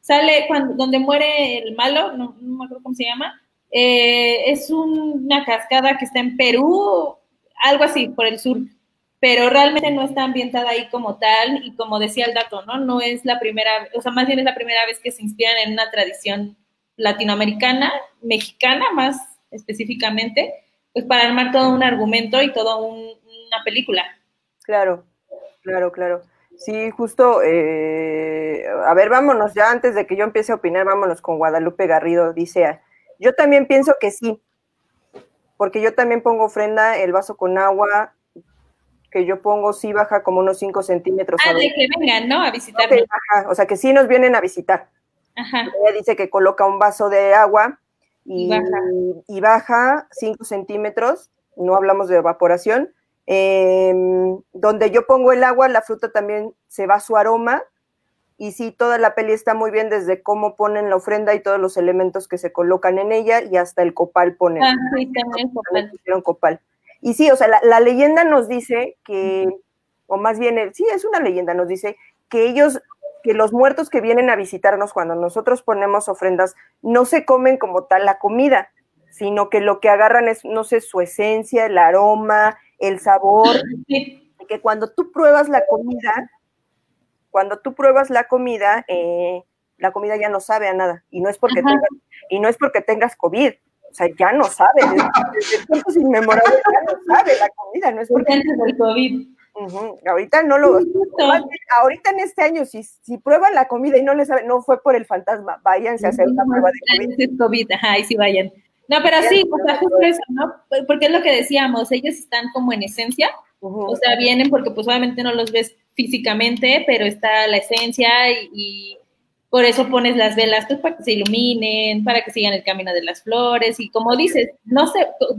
sale donde muere el malo, no me acuerdo cómo se llama, es una cascada que está en Perú, algo así, por el sur, pero realmente no está ambientada ahí como tal, y como decía el dato, ¿no? No es la primera, o sea, más bien es la primera vez que se inspiran en una tradición latinoamericana, mexicana más específicamente, pues para armar todo un argumento y toda una película. Claro. Sí, justo, a ver, vámonos ya, antes de que yo empiece a opinar, vámonos con Guadalupe Garrido, dice, yo también pienso que sí, porque yo también pongo ofrenda, el vaso con agua, que yo pongo sí baja como unos 5 centímetros. De que vengan, ¿no? A visitarnos. Ajá, o sea, que sí nos vienen a visitar. Ajá. Ella dice que coloca un vaso de agua y baja 5 centímetros, no hablamos de evaporación. Donde yo pongo el agua, la fruta también se va su aroma, y sí, toda la peli está muy bien, desde cómo ponen la ofrenda y todos los elementos que se colocan en ella, y hasta el copal ponen. Sí, también el copal. Y sí, o sea, la leyenda nos dice que, o más bien, sí, es una leyenda, nos dice que los muertos que vienen a visitarnos cuando nosotros ponemos ofrendas, no se comen como tal la comida, sino que lo que agarran es, no sé, su esencia, el aroma, el sabor, sí. Que cuando tú pruebas la comida, la comida ya no sabe a nada, y no es porque tengas COVID, o sea, ya no sabe, desde tiempos inmemorables ya no sabe la comida, no es porque antes del COVID. Ahorita no ahorita en este año, si prueban la comida y no les sabe, no fue por el fantasma, váyanse a hacer una prueba de COVID. Ahí sí vayan. No, pero sí, o sea, justo eso, ¿no? Porque es lo que decíamos, ellos están como en esencia, o sea, vienen porque pues obviamente no los ves físicamente, pero está la esencia y por eso pones las velas, pues para que se iluminen, para que sigan el camino de las flores, y como dices,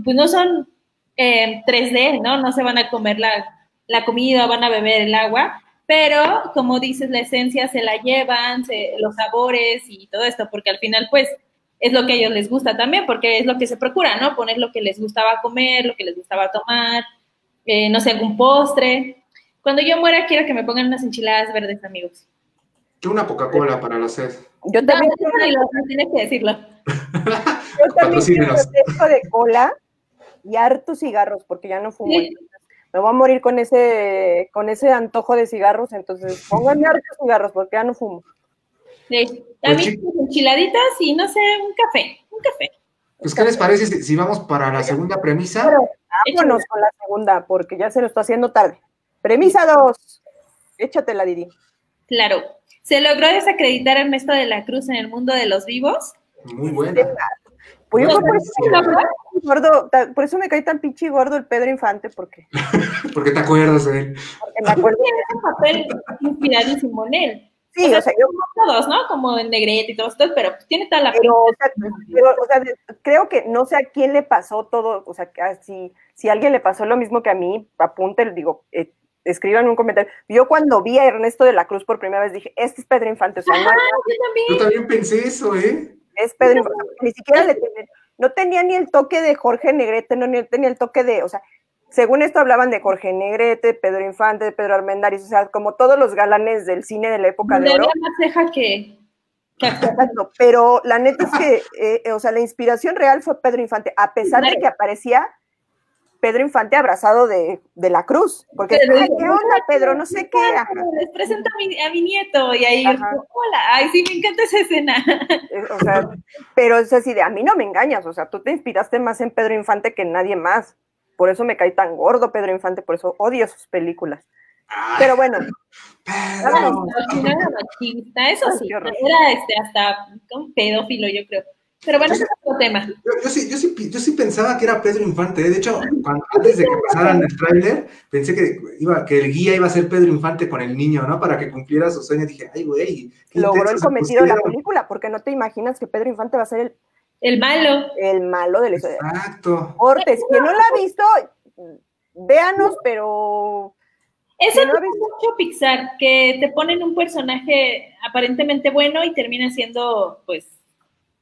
pues no son 3D, ¿no? No se van a comer la comida, van a beber el agua, pero como dices, la esencia se la llevan, los sabores y todo esto, porque al final pues es lo que a ellos les gusta también, porque es lo que se procura, ¿no? Poner lo que les gustaba comer, lo que les gustaba tomar, no sé, algún postre. Cuando yo muera quiero que me pongan unas enchiladas verdes, amigos. Yo una Coca-Cola para la sed. Yo también tienes que decirlo. Yo también quiero un refresco de cola y hartos cigarros, porque ya no fumo. Sí. Me voy a morir con ese antojo de cigarros, entonces pónganme hartos cigarros, porque ya no fumo. Sí, a mí enchiladitas y no sé, un café. Pues, ¿qué les parece si vamos para la segunda premisa? Pero vámonos con la segunda, porque ya se nos está haciendo tarde. Premisa 2. Échatela, Didi. Claro. ¿Se logró desacreditar a Ernesto de la Cruz en el mundo de los vivos? Muy buena. Pues por eso me cae tan pinche gordo el Pedro Infante, porque porque te acuerdas de él. Porque me acuerdo de ese papel inspiradísimo en él. Sí, o sea, yo como todos, ¿no? Como en Negrete y todo esto, pero tiene toda la pero creo que no sé a quién le pasó todo, o sea, si a alguien le pasó lo mismo que a mí, apunte, digo, escriban un comentario. Yo cuando vi a Ernesto de la Cruz por primera vez dije, este es Pedro Infante, o sea, yo también pensé eso, es Pedro Infante, ni siquiera no tenía ni el toque de Jorge Negrete, no tenía el toque de, o sea, según esto hablaban de Jorge Negrete, Pedro Infante, Pedro Armendáriz, o sea, como todos los galanes del cine de la época de oro. Había más ceja que Exacto, pero la neta es que, o sea, la inspiración real fue Pedro Infante, a pesar de que aparecía Pedro Infante abrazado de la Cruz, porque, ay, ¿qué onda, Pedro? No sé qué. Les presento a mi nieto, y ahí, hola, ay, sí, me encanta esa escena. O sea, pero es así de, a mí no me engañas, o sea, tú te inspiraste más en Pedro Infante que en nadie más. Por eso me cae tan gordo Pedro Infante, por eso odio sus películas. Ay, pero bueno. No era machista, eso sí, era hasta un pedófilo, yo creo. Pero bueno, ese es otro tema. Yo sí pensaba que era Pedro Infante, De hecho, antes de que pasaran el tráiler, pensé que el guía iba a ser Pedro Infante con el niño, ¿no? Para que cumpliera su sueño. Dije, ay, güey. Logró el cometido de la película, porque no te imaginas que Pedro Infante va a ser el malo. El malo de la historia. Exacto. Cortes, quien no la ha visto, véanos, pero... Eso es mucho Pixar, que te ponen un personaje aparentemente bueno y termina siendo, pues,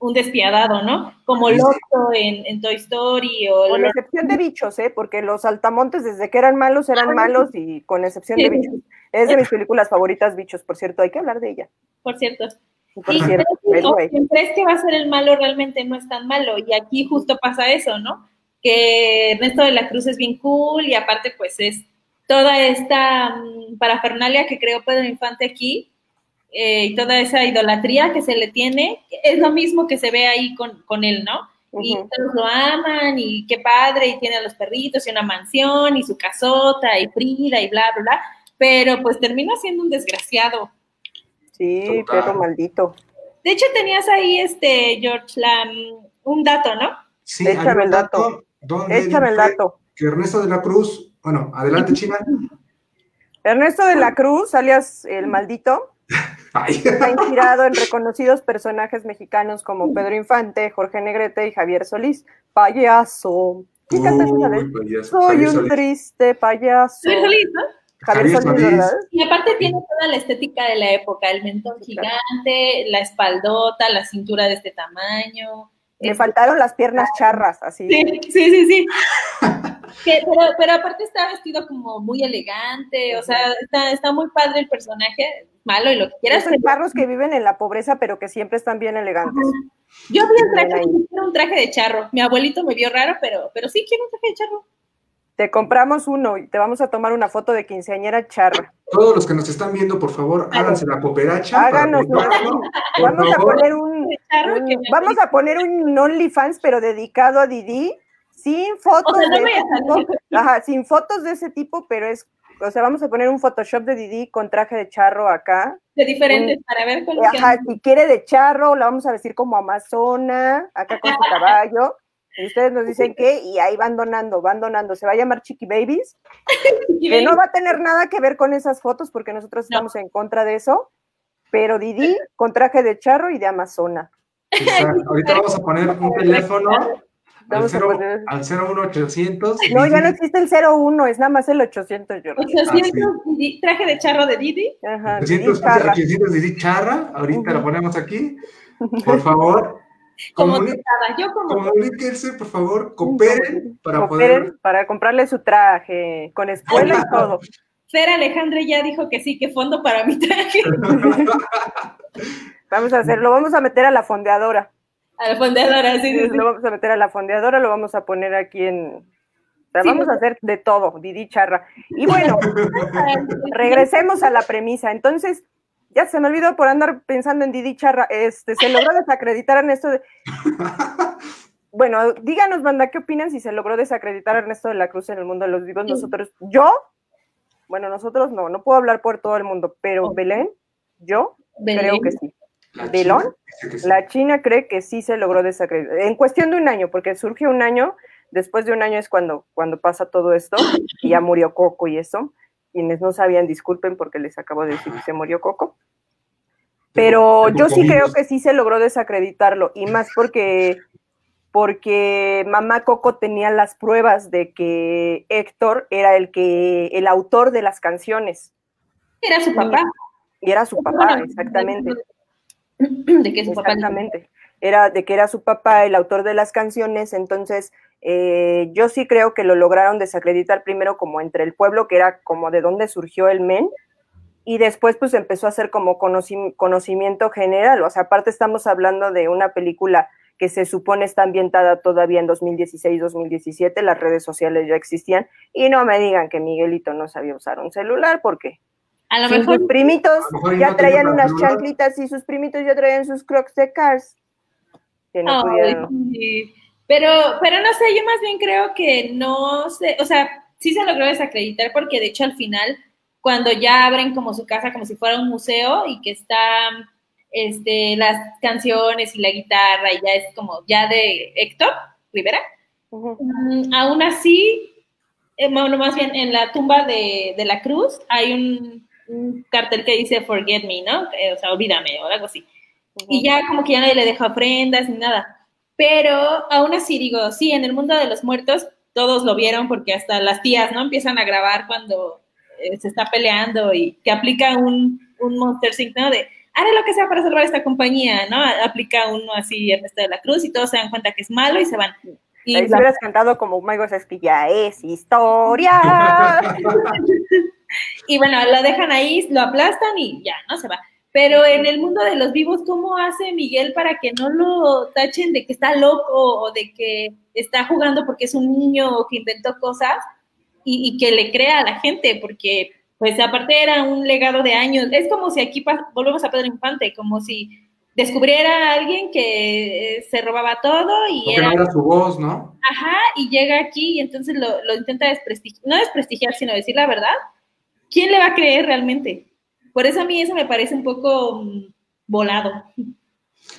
un despiadado, ¿no? Como Lotto en Toy Story o... Con excepción de Bichos, porque los saltamontes desde que eran malos y con excepción de Bichos. Es de mis películas favoritas, Bichos, por cierto, hay que hablar de ella. Por cierto. Por cierto, o quien crees que va a ser el malo realmente no es tan malo, y aquí justo pasa eso, ¿no? Que Ernesto de la Cruz es bien cool, y aparte pues es toda esta parafernalia que creó Pedro Infante aquí, y toda esa idolatría que se le tiene, es lo mismo que se ve ahí con él, ¿no? Y todos lo aman, y qué padre, y tiene a los perritos, y una mansión, y su casota, y Frida, y bla, bla, bla, pero pues termina siendo un desgraciado. Sí, perro maldito. De hecho, tenías ahí, George, un dato, ¿no? Sí, hay un dato donde Échame el dato. Que Ernesto de la Cruz, bueno, adelante, China. Ernesto de la Cruz, alias el maldito, está inspirado en reconocidos personajes mexicanos como Pedro Infante, Jorge Negrete y Javier Solís. Payaso. ¿Qué cantas esa vez? Soy un triste payaso. Javier Solís, ¿no? Javier Solís, ¿verdad? Y aparte tiene toda la estética de la época, el mentón gigante, la espaldota, la cintura de este tamaño. Le faltaron las piernas charras, así. Sí. Pero aparte está vestido como muy elegante, o sea, está muy padre el personaje, malo y lo que quieras. Son charros que viven en la pobreza, pero que siempre están bien elegantes. Yo vi el traje, quiero un traje de charro. Mi abuelito me vio raro, pero sí quiero un traje de charro. Te compramos uno y te vamos a tomar una foto de quinceañera charra. Todos los que nos están viendo, por favor, háganse la cooperacha. Háganos. Vamos a poner un OnlyFans, pero dedicado a Didi, sin fotos, sin fotos de ese tipo, pero vamos a poner un Photoshop de Didi con traje de charro acá. De diferentes, para ver con si quiere de charro, la vamos a vestir como amazona, acá con su caballo. Y ustedes nos dicen qué, y ahí van donando. Se va a llamar Chiqui Babies, que no va a tener nada que ver con esas fotos, porque nosotros estamos en contra de eso, pero Didi con traje de charro y de amazona. Exacto. Ahorita vamos a poner un teléfono al 01800. No, ya no existe el 01, es nada más el 800. 800 traje de charro de Didi. Ajá, 800 Didi charra, ahorita lo ponemos aquí, por favor. Comuníquense, por favor, cooperen para comprarle su traje, con espuela y todo. Fer Alejandre ya dijo que sí, que fondo para mi traje. Lo vamos a meter a la fondeadora. A la fondeadora, sí. Lo vamos a meter a la fondeadora, lo vamos a poner aquí vamos a hacer de todo, Didi charra. Y bueno, regresemos a la premisa. Entonces, ya se me olvidó por andar pensando en Didi charra, se logró desacreditar a Ernesto Bueno, díganos, banda, ¿qué opinan si se logró desacreditar a Ernesto de la Cruz en el mundo de los vivos? Nosotros no puedo hablar por todo el mundo, pero Belén, creo que sí. La China cree que sí se logró desacreditar, en cuestión de un año, porque surgió un año, después de un año es cuando pasa todo esto, y ya murió Coco y eso. Quienes no sabían, disculpen porque les acabo de decir que se murió Coco. Pero yo sí creo que sí se logró desacreditarlo, y más porque mamá Coco tenía las pruebas de que Héctor era el autor de las canciones. Era su papá. Y era su papá, exactamente. De que su papá. Exactamente. De que era su papá el autor de las canciones, entonces yo sí creo que lo lograron desacreditar primero como entre el pueblo, que era como de dónde surgió el men, y después pues empezó a ser como conocimiento general. O sea, aparte estamos hablando de una película que se supone está ambientada todavía en 2016, 2017, las redes sociales ya existían, y no me digan que Miguelito no sabía usar un celular, porque a lo mejor sus primitos ya traían unas chanclitas y sus primitos ya traían sus Crocs de Cars. Que no pudieron. Sí. Pero no sé, yo más bien creo que no sé, o sea, sí se logró desacreditar, porque de hecho al final, cuando ya abren como su casa como si fuera un museo y que están las canciones y la guitarra y ya es como ya de Héctor Rivera, aún así, bueno, más bien en la tumba de la Cruz hay un cartel que dice Forget Me, ¿no? O sea, olvídame o algo así. Y ya como que ya nadie le deja ofrendas ni nada. Pero aún así digo, sí, en el mundo de los muertos todos lo vieron, porque hasta las tías, ¿no? Empiezan a grabar cuando se está peleando y que aplica un Monster Inc., ¿no? De haré lo que sea para salvar esta compañía, ¿no? Aplica uno así, Ernesto de la Cruz, y todos se dan cuenta que es malo y se van. Y ahí si hubieras cantado como Maigo, es que ya es historia. Y bueno, lo dejan ahí, lo aplastan y ya, ¿no? Se va. Pero en el mundo de los vivos, ¿cómo hace Miguel para que no lo tachen de que está loco o de que está jugando porque es un niño o que inventó cosas y que le crea a la gente? Porque, pues, aparte era un legado de años. Es como si aquí volvemos a Pedro Infante, como si descubriera a alguien que se robaba todo y porque no era su voz, ¿no? Ajá, y llega aquí y entonces lo intenta desprestigiar, no desprestigiar, sino decir la verdad. ¿Quién le va a creer realmente? Por eso a mí eso me parece un poco volado.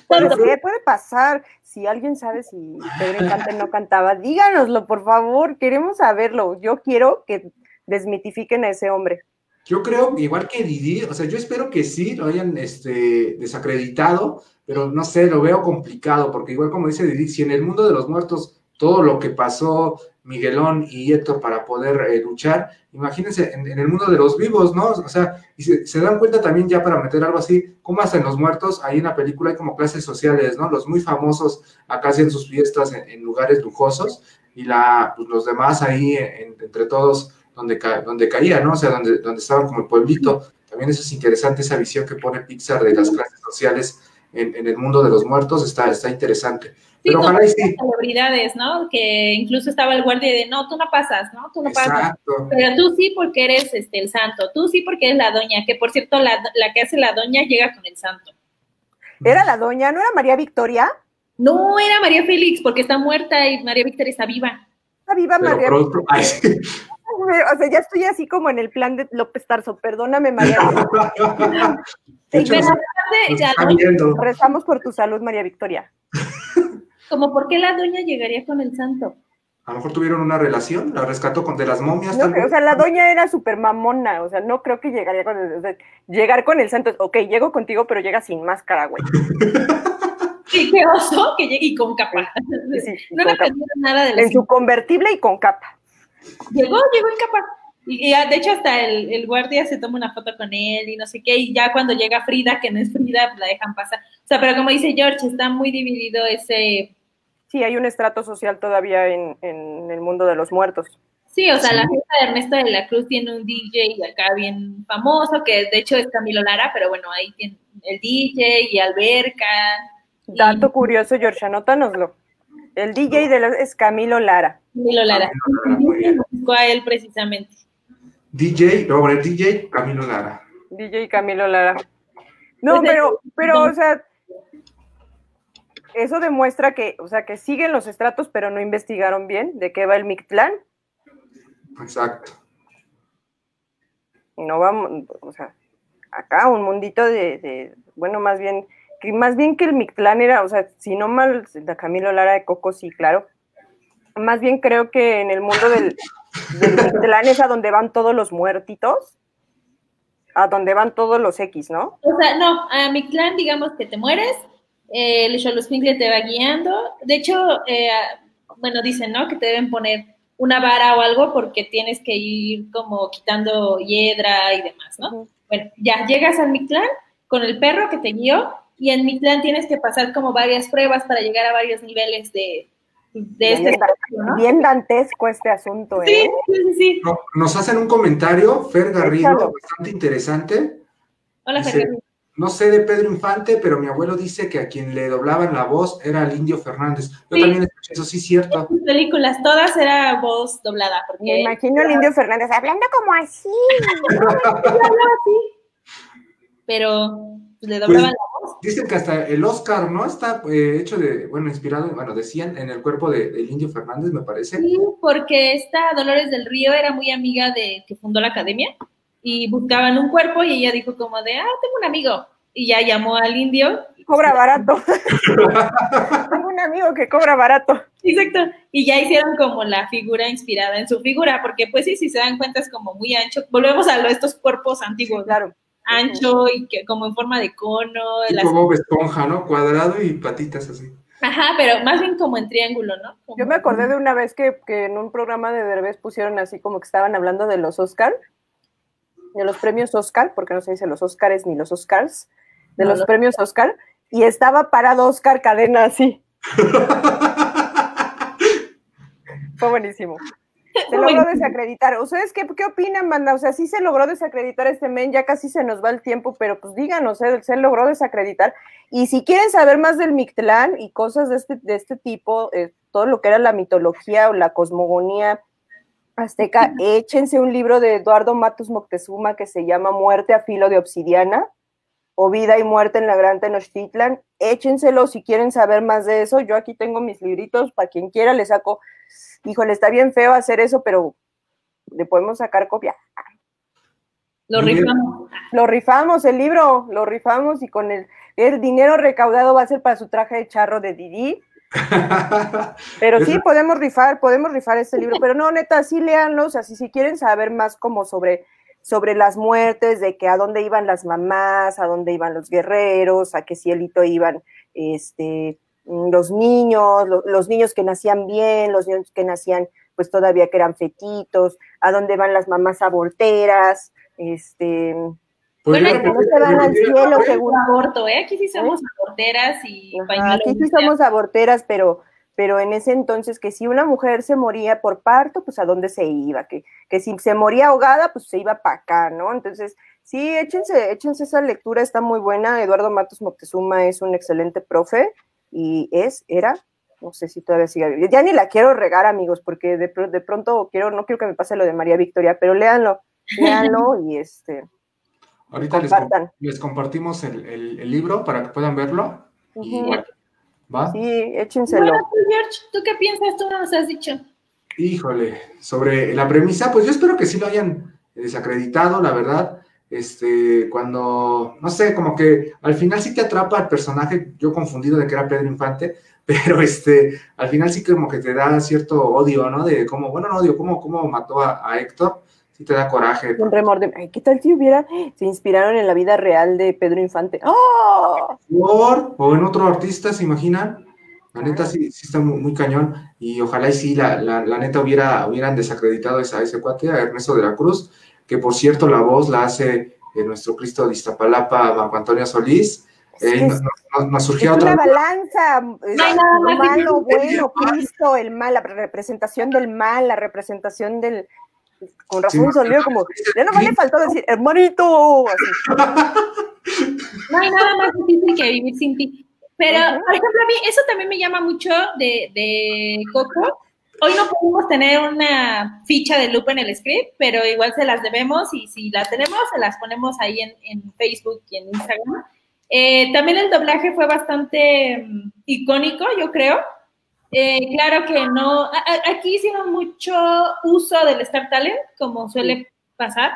Puede pasar. Si alguien sabe si Pedro Infante no cantaba, díganoslo, por favor. Queremos saberlo. Yo quiero que desmitifiquen a ese hombre. Yo creo, igual que Didi, o sea, yo espero que sí lo hayan desacreditado, pero no sé, lo veo complicado, porque igual como dice Didi, si en el mundo de los muertos todo lo que pasó Miguelón y Héctor para poder luchar, imagínense en el mundo de los vivos, ¿no? O sea, y se dan cuenta también ya para meter algo así, como hasta en los muertos, ahí en la película hay como clases sociales, ¿no? Los muy famosos acá hacen sus fiestas en lugares lujosos, y pues, los demás ahí entre todos donde caía, ¿no? O sea, donde estaban como el pueblito. También eso es interesante, esa visión que pone Pixar de las clases sociales en el mundo de los muertos, está interesante. Pero sí, ojalá y sí. Celebridades, ¿no? Que incluso estaba el guardia de, no, tú no pasas, ¿no? Tú no Exacto. pasas. Pero tú sí porque eres el santo, tú sí porque eres la doña, que por cierto, la que hace la doña llega con el santo. ¿Era la doña? ¿No era María Victoria? No, era María Félix, porque está muerta y María Victoria está viva. Está viva Pero María pronto, Victoria. O sea, ya estoy así como en el plan de López Tarso. Perdóname, María Victoria. De hecho, rezamos por tu salud, María Victoria. Como, ¿por qué la doña llegaría con el santo? A lo mejor tuvieron una relación, la rescató de las momias. No, o sea, la doña era súper mamona, o sea, no creo que llegaría con el... O sea, llegar con el santo, ok, llego contigo, pero llega sin máscara, güey. Sí, qué oso que llegue y con capa. Sí, no le pedieron nada de la en su convertible y con capa. Llegó en capa. Y de hecho hasta el guardia se toma una foto con él y no sé qué, y ya cuando llega Frida, que no es Frida, pues la dejan pasar. O sea, pero como dice George, está muy dividido ese... Sí, hay un estrato social todavía en el mundo de los muertos. Sí, o sea, la fiesta de Ernesto de la Cruz tiene un DJ acá bien famoso, que de hecho es Camilo Lara, pero bueno, ahí tiene el DJ y alberca. Dato curioso, George, anótanoslo. El DJ es Camilo Lara. Camilo Lara. Buscó a él precisamente. DJ, luego el DJ Camilo Lara. DJ Camilo Lara. No, pero, o sea, eso demuestra que, o sea, que siguen los estratos, pero no investigaron bien de qué va el Mictlán. Exacto. No vamos, o sea, acá un mundito bueno, más bien que el Mictlán era, o sea, si no mal, de Camilo Lara de Coco, sí, claro. Más bien creo que en el mundo del Mictlán es a donde van todos los muertitos, a donde van todos los X, ¿no? O sea, no, a Mictlán, digamos que te mueres, el Xoloscuincle te va guiando. De hecho, bueno, dicen, ¿no? Que te deben poner una vara o algo porque tienes que ir como quitando hiedra y demás, ¿no? Uh-huh. Bueno, ya llegas al Mictlán con el perro que te guió y en Mictlán tienes que pasar como varias pruebas para llegar a varios niveles de este estado, ¿no? Bien dantesco este asunto, ¿eh? Sí. No, nos hacen un comentario, Fer Garrido, bastante interesante. Hola, dice, Fer Garrido. No sé de Pedro Infante, pero mi abuelo dice que a quien le doblaban la voz era el Indio Fernández. Yo también escuché eso, sí, cierto. En películas, todas era voz doblada. Porque me imagino al Indio Fernández hablando como así. Pero le doblaban la voz. Dicen que hasta el Oscar, ¿no? Está hecho inspirado, decían en el cuerpo del Indio Fernández, me parece. Sí, porque esta Dolores del Río era muy amiga de que fundó la academia. Y buscaban un cuerpo y ella dijo como de, tengo un amigo. Y ya llamó al Indio. Cobra barato. Tengo un amigo que cobra barato. Exacto. Y ya hicieron como la figura inspirada en su figura, porque pues sí, si se dan cuenta es como muy ancho. Volvemos a estos cuerpos antiguos. Claro. Ancho y que como en forma de cono. Como esponja, ¿no? Cuadrado y patitas así. Ajá, pero más bien como en triángulo, ¿no? Como... Yo me acordé de una vez que en un programa de Derbez pusieron así como que estaban hablando de los Oscar, de los premios Oscar, porque no se dice los Oscars ni los Oscars, de los premios Oscar, y estaba parado Oscar Cadena así. Fue buenísimo. Se logró desacreditar. ¿Ustedes qué opinan, banda? O sea, sí se logró desacreditar este men, ya casi se nos va el tiempo, pero pues díganos, se logró desacreditar. Y si quieren saber más del Mictlán y cosas de este tipo, todo lo que era la mitología o la cosmogonía azteca, échense un libro de Eduardo Matus Moctezuma que se llama Muerte a filo de obsidiana, o Vida y Muerte en la Gran Tenochtitlan. Échenselo si quieren saber más de eso. Yo aquí tengo mis libritos, para quien quiera le saco. Híjole, está bien feo hacer eso, pero le podemos sacar copia. Lo rifamos. Lo rifamos, el libro, lo rifamos, y con el dinero recaudado va a ser para su traje de charro de Didi. Pero sí, podemos rifar este libro, pero no, neta, sí léanlo, o sea, si quieren saber más como sobre las muertes, de que a dónde iban las mamás, a dónde iban los guerreros, a qué cielito iban los niños que nacían bien, los niños que nacían pues todavía que eran fetitos, a dónde van las mamás aborteras, Bueno, que no se van al cielo, según aborto, aquí sí somos aborteras y aquí sí somos aborteras, pero en ese entonces que si una mujer se moría por parto, pues a dónde se iba, que si se moría ahogada, pues se iba para acá, ¿no? Entonces, sí, échense esa lectura, está muy buena. Eduardo Matus Moctezuma es un excelente profe, y no sé si todavía sigue vivo. Ya ni la quiero regar, amigos, porque de pronto no quiero que me pase lo de María Victoria, pero léanlo y ahorita les compartimos el libro para que puedan verlo. ¿Va? Sí, échenselo. Bueno, George, ¿tú qué piensas? Tú no nos has dicho. Híjole, sobre la premisa, pues yo espero que sí lo hayan desacreditado, la verdad. Cuando, no sé, como que al final sí te atrapa el personaje, yo confundido de que era Pedro Infante, pero al final sí como que te da cierto odio, ¿no? De cómo, bueno, no odio, cómo mató a Héctor, sí te da coraje. Un remordimiento. Ay, ¿qué tal si se inspiraron en la vida real de Pedro Infante? ¡Oh! O en otro artista, ¿se imaginan? La neta sí está muy, muy cañón, y ojalá y sí, la neta hubieran desacreditado a ese cuate, a Ernesto de la Cruz, que por cierto la voz la hace nuestro Cristo de Iztapalapa, Marco Antonio Solís. Nos surgió es otra una balanza, malo, bueno, Cristo, el mal, la representación del mal, la representación del... Con razón salió como, ya nomás le faltó decir, hermanito, así. No hay nada más difícil que vivir sin ti. Pero, por ejemplo, a mí eso también me llama mucho de Coco. Hoy no pudimos tener una ficha de Lupa en el script, pero igual se las debemos, y si la tenemos, se las ponemos ahí en Facebook y en Instagram. También el doblaje fue bastante icónico, yo creo. Claro que no, aquí hicieron mucho uso del Star Talent, como suele pasar,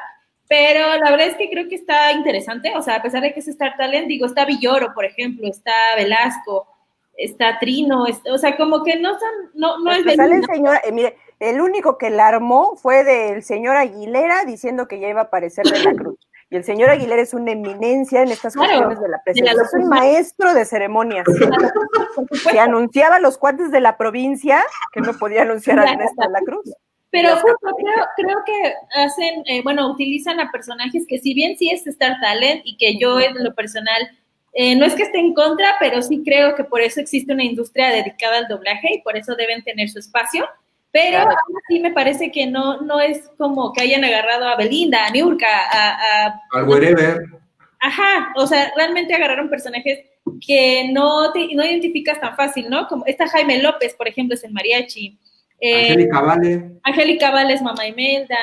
pero la verdad es que creo que está interesante, o sea, a pesar de que es Star Talent, digo, está Villoro, por ejemplo, está Velasco, está Trino, o sea, como que no es... Sale el señor, mire, el único que la armó fue del señor Aguilera diciendo que ya iba a aparecer de la Cruz. Y el señor Aguilera es una eminencia en estas cuestiones de la presencia. Es un maestro de ceremonias. Que anunciaba a los cuates de la provincia que no podía anunciar a Ernesto de la Cruz. Pero justo creo que hacen, utilizan a personajes que si bien sí es Star Talent, y que yo en lo personal, no es que esté en contra, pero sí creo que por eso existe una industria dedicada al doblaje y por eso deben tener su espacio. Pero claro, sí me parece que no es como que hayan agarrado a Belinda, a Niurka, al wherever. Ajá, o sea, realmente agarraron personajes que no identificas tan fácil, ¿no? Como está Jaime López, por ejemplo, es el mariachi. Angélica Vale es Mamá Imelda,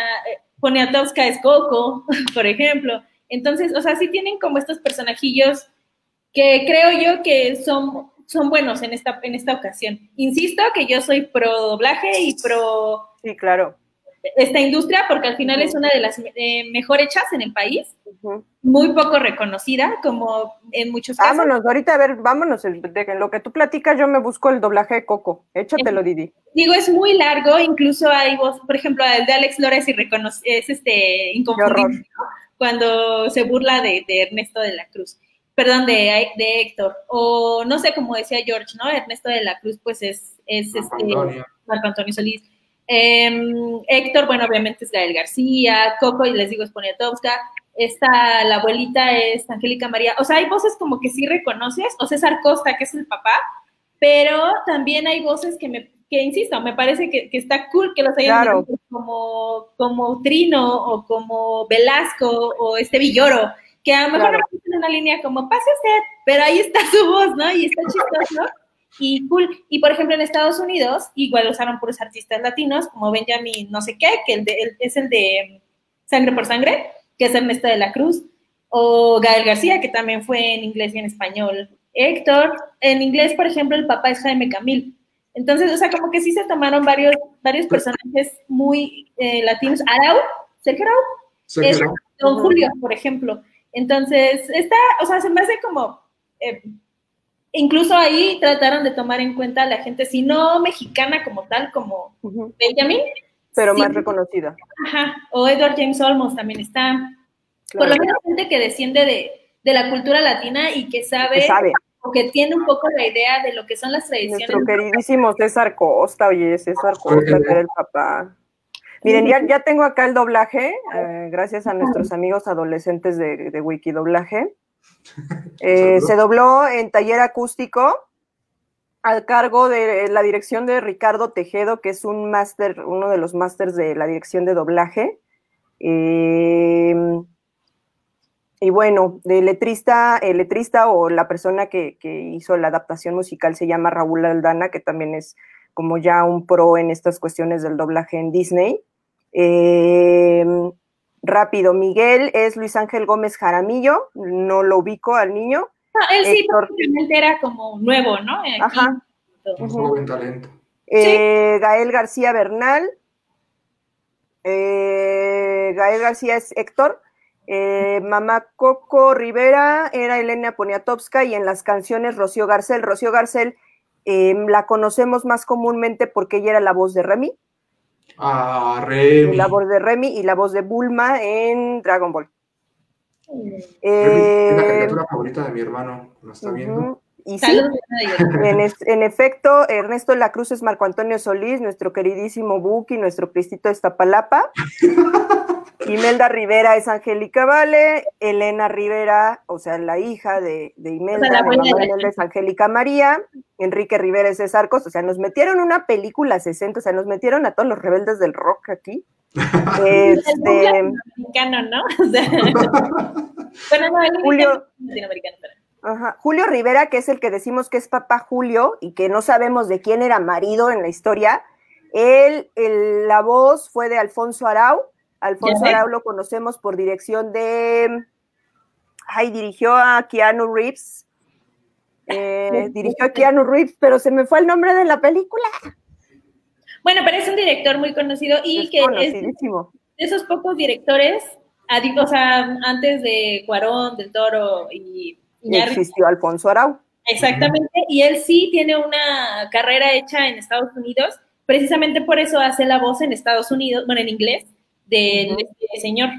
Poniatowska es Coco, por ejemplo. Entonces, o sea, sí tienen como estos personajillos que creo yo que son buenos en esta ocasión. Insisto que yo soy pro doblaje y pro... Sí, claro. Esta industria, porque al final es una de las mejor hechas en el país, muy poco reconocida, como en muchos casos. Vámonos, ahorita a ver, vámonos, en lo que tú platicas yo me busco el doblaje de Coco, échatelo, Didi. Digo, es muy largo, incluso hay voz, por ejemplo, el de Alex Lora es inconfundible, ¿no? Cuando se burla de Ernesto de la Cruz, perdón, de Héctor, o no sé, como decía George, ¿no? Ernesto de la Cruz, pues es Marco Antonio Solís. Héctor, bueno, obviamente es Gael García, Coco, y les digo, es Poniatowska, la abuelita es Angélica María, o sea, hay voces como que sí reconoces, o César Costa, que es el papá, pero también hay voces que que insisto, me parece que está cool que los hayan Claro. como Trino o como Velasco o Villoro, que a lo mejor Claro. no en una línea como pase usted, pero ahí está su voz, ¿no? Y está chistoso y cool. Y por ejemplo en Estados Unidos igual usaron puros artistas latinos como Benjamin no sé qué, que es el de Sangre por Sangre, que es Ernesto de la Cruz, o Gael García, que también fue en inglés y en español. Héctor, en inglés, por ejemplo, el papá es Jaime Camil. Entonces, o sea, como que sí se tomaron varios personajes muy latinos. Arau, Sergio Arau, es Don Julio, por ejemplo. Entonces, o sea, se me hace como, incluso ahí trataron de tomar en cuenta a la gente, si no mexicana como tal, como Benjamin. Pero sí, más reconocida. Ajá, o Edward James Olmos también está. Claro. Por lo menos gente que desciende de la cultura latina y que sabe, o que tiene un poco la idea de lo que son las tradiciones. Nuestro queridísimo César Costa, oye, César Costa, que era el papá. Miren, ya tengo acá el doblaje, gracias a nuestros amigos adolescentes de Wikidoblaje. Se dobló en taller acústico al cargo de la dirección de Ricardo Tejedo, que es un máster, uno de los másters de la dirección de doblaje. Y bueno, el letrista o la persona que hizo la adaptación musical se llama Raúl Aldana, que también es como ya un pro en estas cuestiones del doblaje en Disney. Rápido, Miguel es Luis Ángel Gómez Jaramillo, no lo ubico al niño. Él sí, prácticamente era como nuevo, ¿no? Aquí, ajá. Un joven talento. Gael García Bernal. Gael García es Héctor. Mamá Coco Rivera era Elena Poniatowska y en las canciones Rocío Garcel. Rocío Garcel la conocemos más comúnmente porque ella era la voz de Remy. Remy. La voz de Remy y la voz de Bulma en Dragon Ball. Es la caricatura favorita de mi hermano, lo está viendo. Y sí, en efecto, Ernesto de la Cruz es Marco Antonio Solís, nuestro queridísimo Buki, nuestro Cristito de Iztapalapa. Imelda Rivera es Angélica Vale, Elena Rivera, o sea, la hija de Imelda, de mamá Imelda es Angélica María, Enrique Rivera es César Costa, o sea, nos metieron una película 60, o sea, nos metieron a todos los rebeldes del rock aquí. Mexicano, ¿no? O sea, bueno, no, el latinoamericano, pero... Ajá. Julio Rivera, que es el que decimos que es papá Julio y que no sabemos de quién era marido en la historia, la voz fue de Alfonso Arau. Alfonso Arau lo conocemos por dirección dirigió a Keanu Reeves. Dirigió a Keanu Reeves, pero se me fue el nombre de la película. Bueno, pero es un director muy conocido y es que conocidísimo. Es de esos pocos directores, o sea, antes de Cuarón, del Toro y existió Alfonso Arau. Exactamente, y él sí tiene una carrera hecha en Estados Unidos, precisamente por eso hace la voz en Estados Unidos, bueno, en inglés, del señor.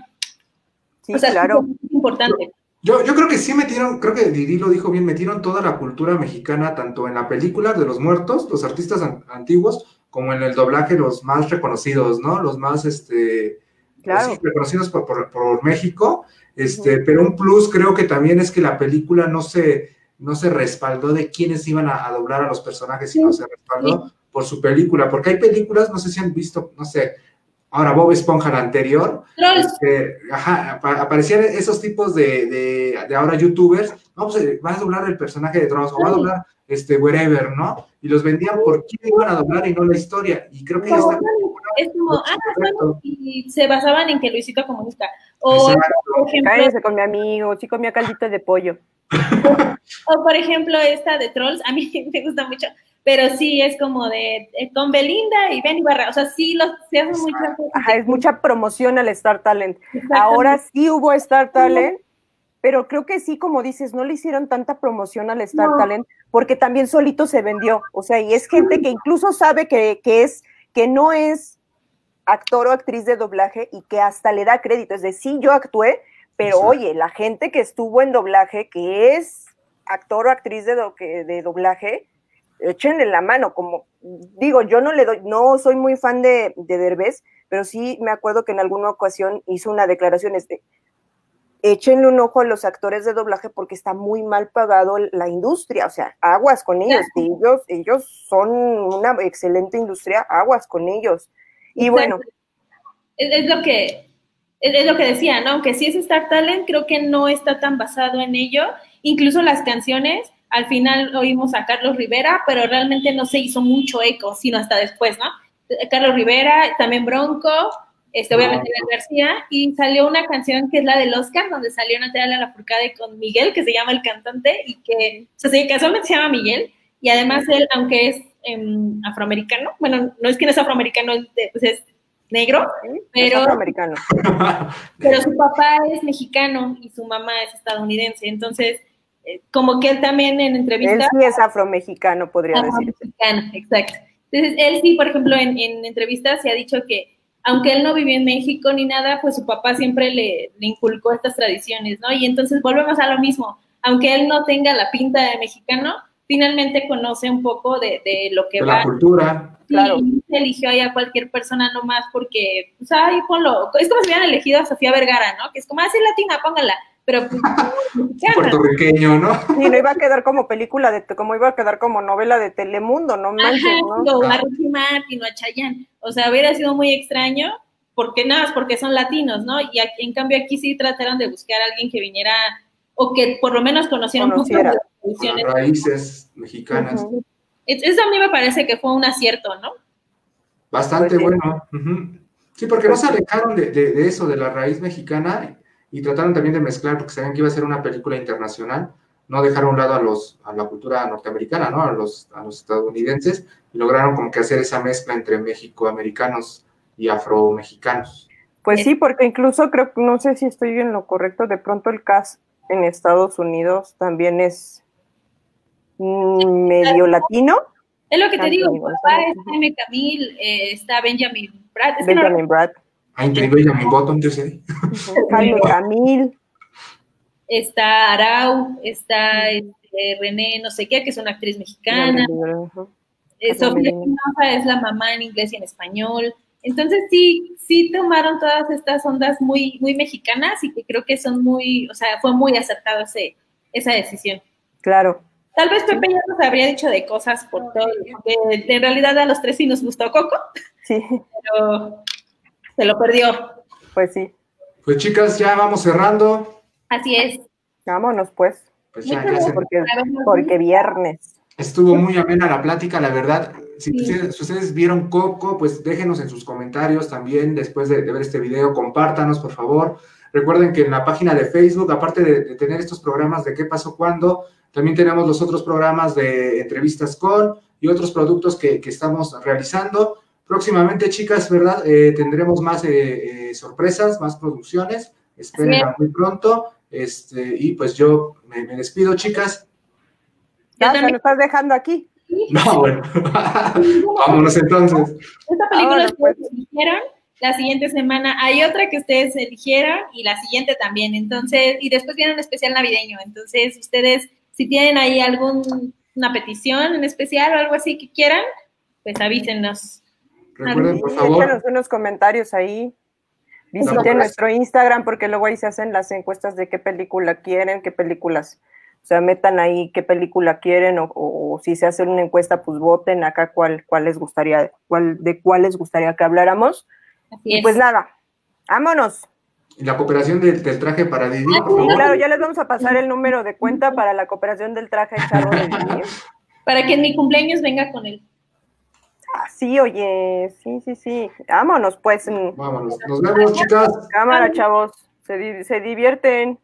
Sí, o sea, claro. Es importante. Yo creo que sí metieron, creo que Didi lo dijo bien, metieron toda la cultura mexicana, tanto en la película de los muertos, los artistas antiguos, como en el doblaje, los más reconocidos, ¿no? Los más, claro. Sí, reconocidos por México, pero un plus creo que también es que la película no se respaldó de quiénes iban a doblar a los personajes, sino se respaldó por su película, porque hay películas, no sé si han visto, no sé, ahora Bob Esponja, la anterior, aparecían esos tipos de ahora youtubers, no, pues vas a doblar el personaje de Trolls, o va a doblar wherever, ¿no? Y los vendían por quién iban a doblar y no la historia, y creo que ya está. Es como, bueno, y se basaban en que Luisito Comunica. O, por ejemplo, cállese con mi amigo, sí comía caldito de pollo. O por ejemplo, esta de Trolls, a mí me gusta mucho, pero sí es como de con Belinda y Benny Barra, o sea, sí se hace mucha... Ajá, es mucha promoción al Star Talent. Ahora sí hubo Star Talent, pero creo que sí, como dices, no le hicieron tanta promoción al Star Talent, porque también solito se vendió, o sea, y es gente que incluso sabe que no es actor o actriz de doblaje y que hasta le da crédito, es decir, sí, yo actué, pero oye, la gente que estuvo en doblaje, que es actor o actriz de doblaje, échenle la mano, como digo, yo no soy muy fan de Derbez, pero sí me acuerdo que en alguna ocasión hizo una declaración, échenle un ojo a los actores de doblaje porque está muy mal pagado la industria, o sea, aguas con ellos, ellos son una excelente industria, aguas con ellos. Y bueno. Es lo que decía, ¿no? Aunque sí es Star Talent, creo que no está tan basado en ello. Incluso las canciones, al final oímos a Carlos Rivera, pero realmente no se hizo mucho eco, sino hasta después, ¿no? Carlos Rivera, también Bronco, obviamente García, y salió una canción que es la del Oscar, donde salió Natalia Lafourcade con Miguel, que se llama el cantante, y que, o sea, casualmente se llama Miguel, y además él, aunque es afroamericano, bueno, no es que no es afroamericano, pues es negro, pero, pero su papá es mexicano y su mamá es estadounidense, entonces como que él también en entrevistas... Él sí es afromexicano, podría decirse. Afromexicano, exacto. Entonces, él sí, por ejemplo, en entrevistas se ha dicho que aunque él no vivió en México ni nada, pues su papá siempre le inculcó estas tradiciones, ¿no? Y entonces volvemos a lo mismo, aunque él no tenga la pinta de mexicano, finalmente conoce un poco de lo que de va. La cultura. Sí, claro. Y se eligió ahí a cualquier persona nomás porque, pues, ay, ponlo. Es como si hubieran elegido a Sofía Vergara, ¿no? Que es como, así latina, póngala. Pero pues, puertorriqueño, ¿no? Sí, no iba a quedar como película, como iba a quedar como novela de Telemundo, no manches, ¿no? A Ricky Martin o a Chayanne. O sea, hubiera sido muy extraño, porque nada más porque son latinos, ¿no? Y aquí, en cambio aquí sí trataron de buscar a alguien que viniera, o que por lo menos conociera un poco de las tradiciones. Las raíces mexicanas. Eso a mí me parece que fue un acierto, ¿no? Bastante bueno. Sí, porque no se alejaron de eso, de la raíz mexicana, y trataron también de mezclar, porque sabían que iba a ser una película internacional, no dejaron a un lado a la cultura norteamericana, ¿no? A los estadounidenses, y lograron como que hacer esa mezcla entre mexicoamericanos y afromexicanos. Pues sí, porque incluso creo, no sé si estoy en lo correcto, de pronto el cast en Estados Unidos también es medio latino. Es lo que te digo, papá es Jaime Camil, está Benjamin Bratt. Benjamin Bratt. Benjamin Button, yo sé. Jaime Camil. Está Arau, está René no sé qué, que es una actriz mexicana. Sofía Espinosa es la mamá en inglés y en español. Entonces sí tomaron todas estas ondas muy, muy mexicanas y que creo que son muy, o sea, fue muy acertado esa decisión. Claro. Tal vez Pepe ya nos habría dicho de cosas por todo, porque en realidad a los tres sí nos gustó Coco. Sí. Pero se lo perdió. Pues sí. Pues chicas, ya vamos cerrando. Así es. Vámonos pues. Pues ya se... porque viernes. Estuvo muy amena la plática, la verdad. Si ustedes vieron Coco, pues déjenos en sus comentarios también después de ver este video, compártanos por favor. Recuerden que en la página de Facebook, aparte de tener estos programas de ¿Qué pasó cuándo?, también tenemos los otros programas de entrevistas con y otros productos que estamos realizando. Próximamente, chicas, ¿verdad? Tendremos más sorpresas, más producciones. Espérenla muy pronto. Y pues yo me despido, chicas. Ya te lo estás dejando aquí. No, bueno. Vámonos entonces. Esta película ustedes eligieron, la siguiente semana hay otra que ustedes eligieron y la siguiente también. Entonces, y después viene un especial navideño. Entonces, ustedes, si tienen ahí una petición en especial o algo así que quieran, pues avísenos. Recuerden, por favor. Échenos unos comentarios ahí. Visiten nuestro Instagram porque luego ahí se hacen las encuestas de qué película quieren, qué películas. O sea, metan ahí qué película quieren o si se hace una encuesta, pues voten acá cuál les gustaría, de cuál les gustaría que habláramos. Y pues nada, vámonos. Y la cooperación del traje para Didi, por favor. Sí, claro, ya les vamos a pasar el número de cuenta para la cooperación del traje charro de Didi. Para que en mi cumpleaños venga con él. Ah, sí, oye, sí. Vámonos, pues. Vámonos. Nos vemos, chicas. Cámara, chavos. Se divierten.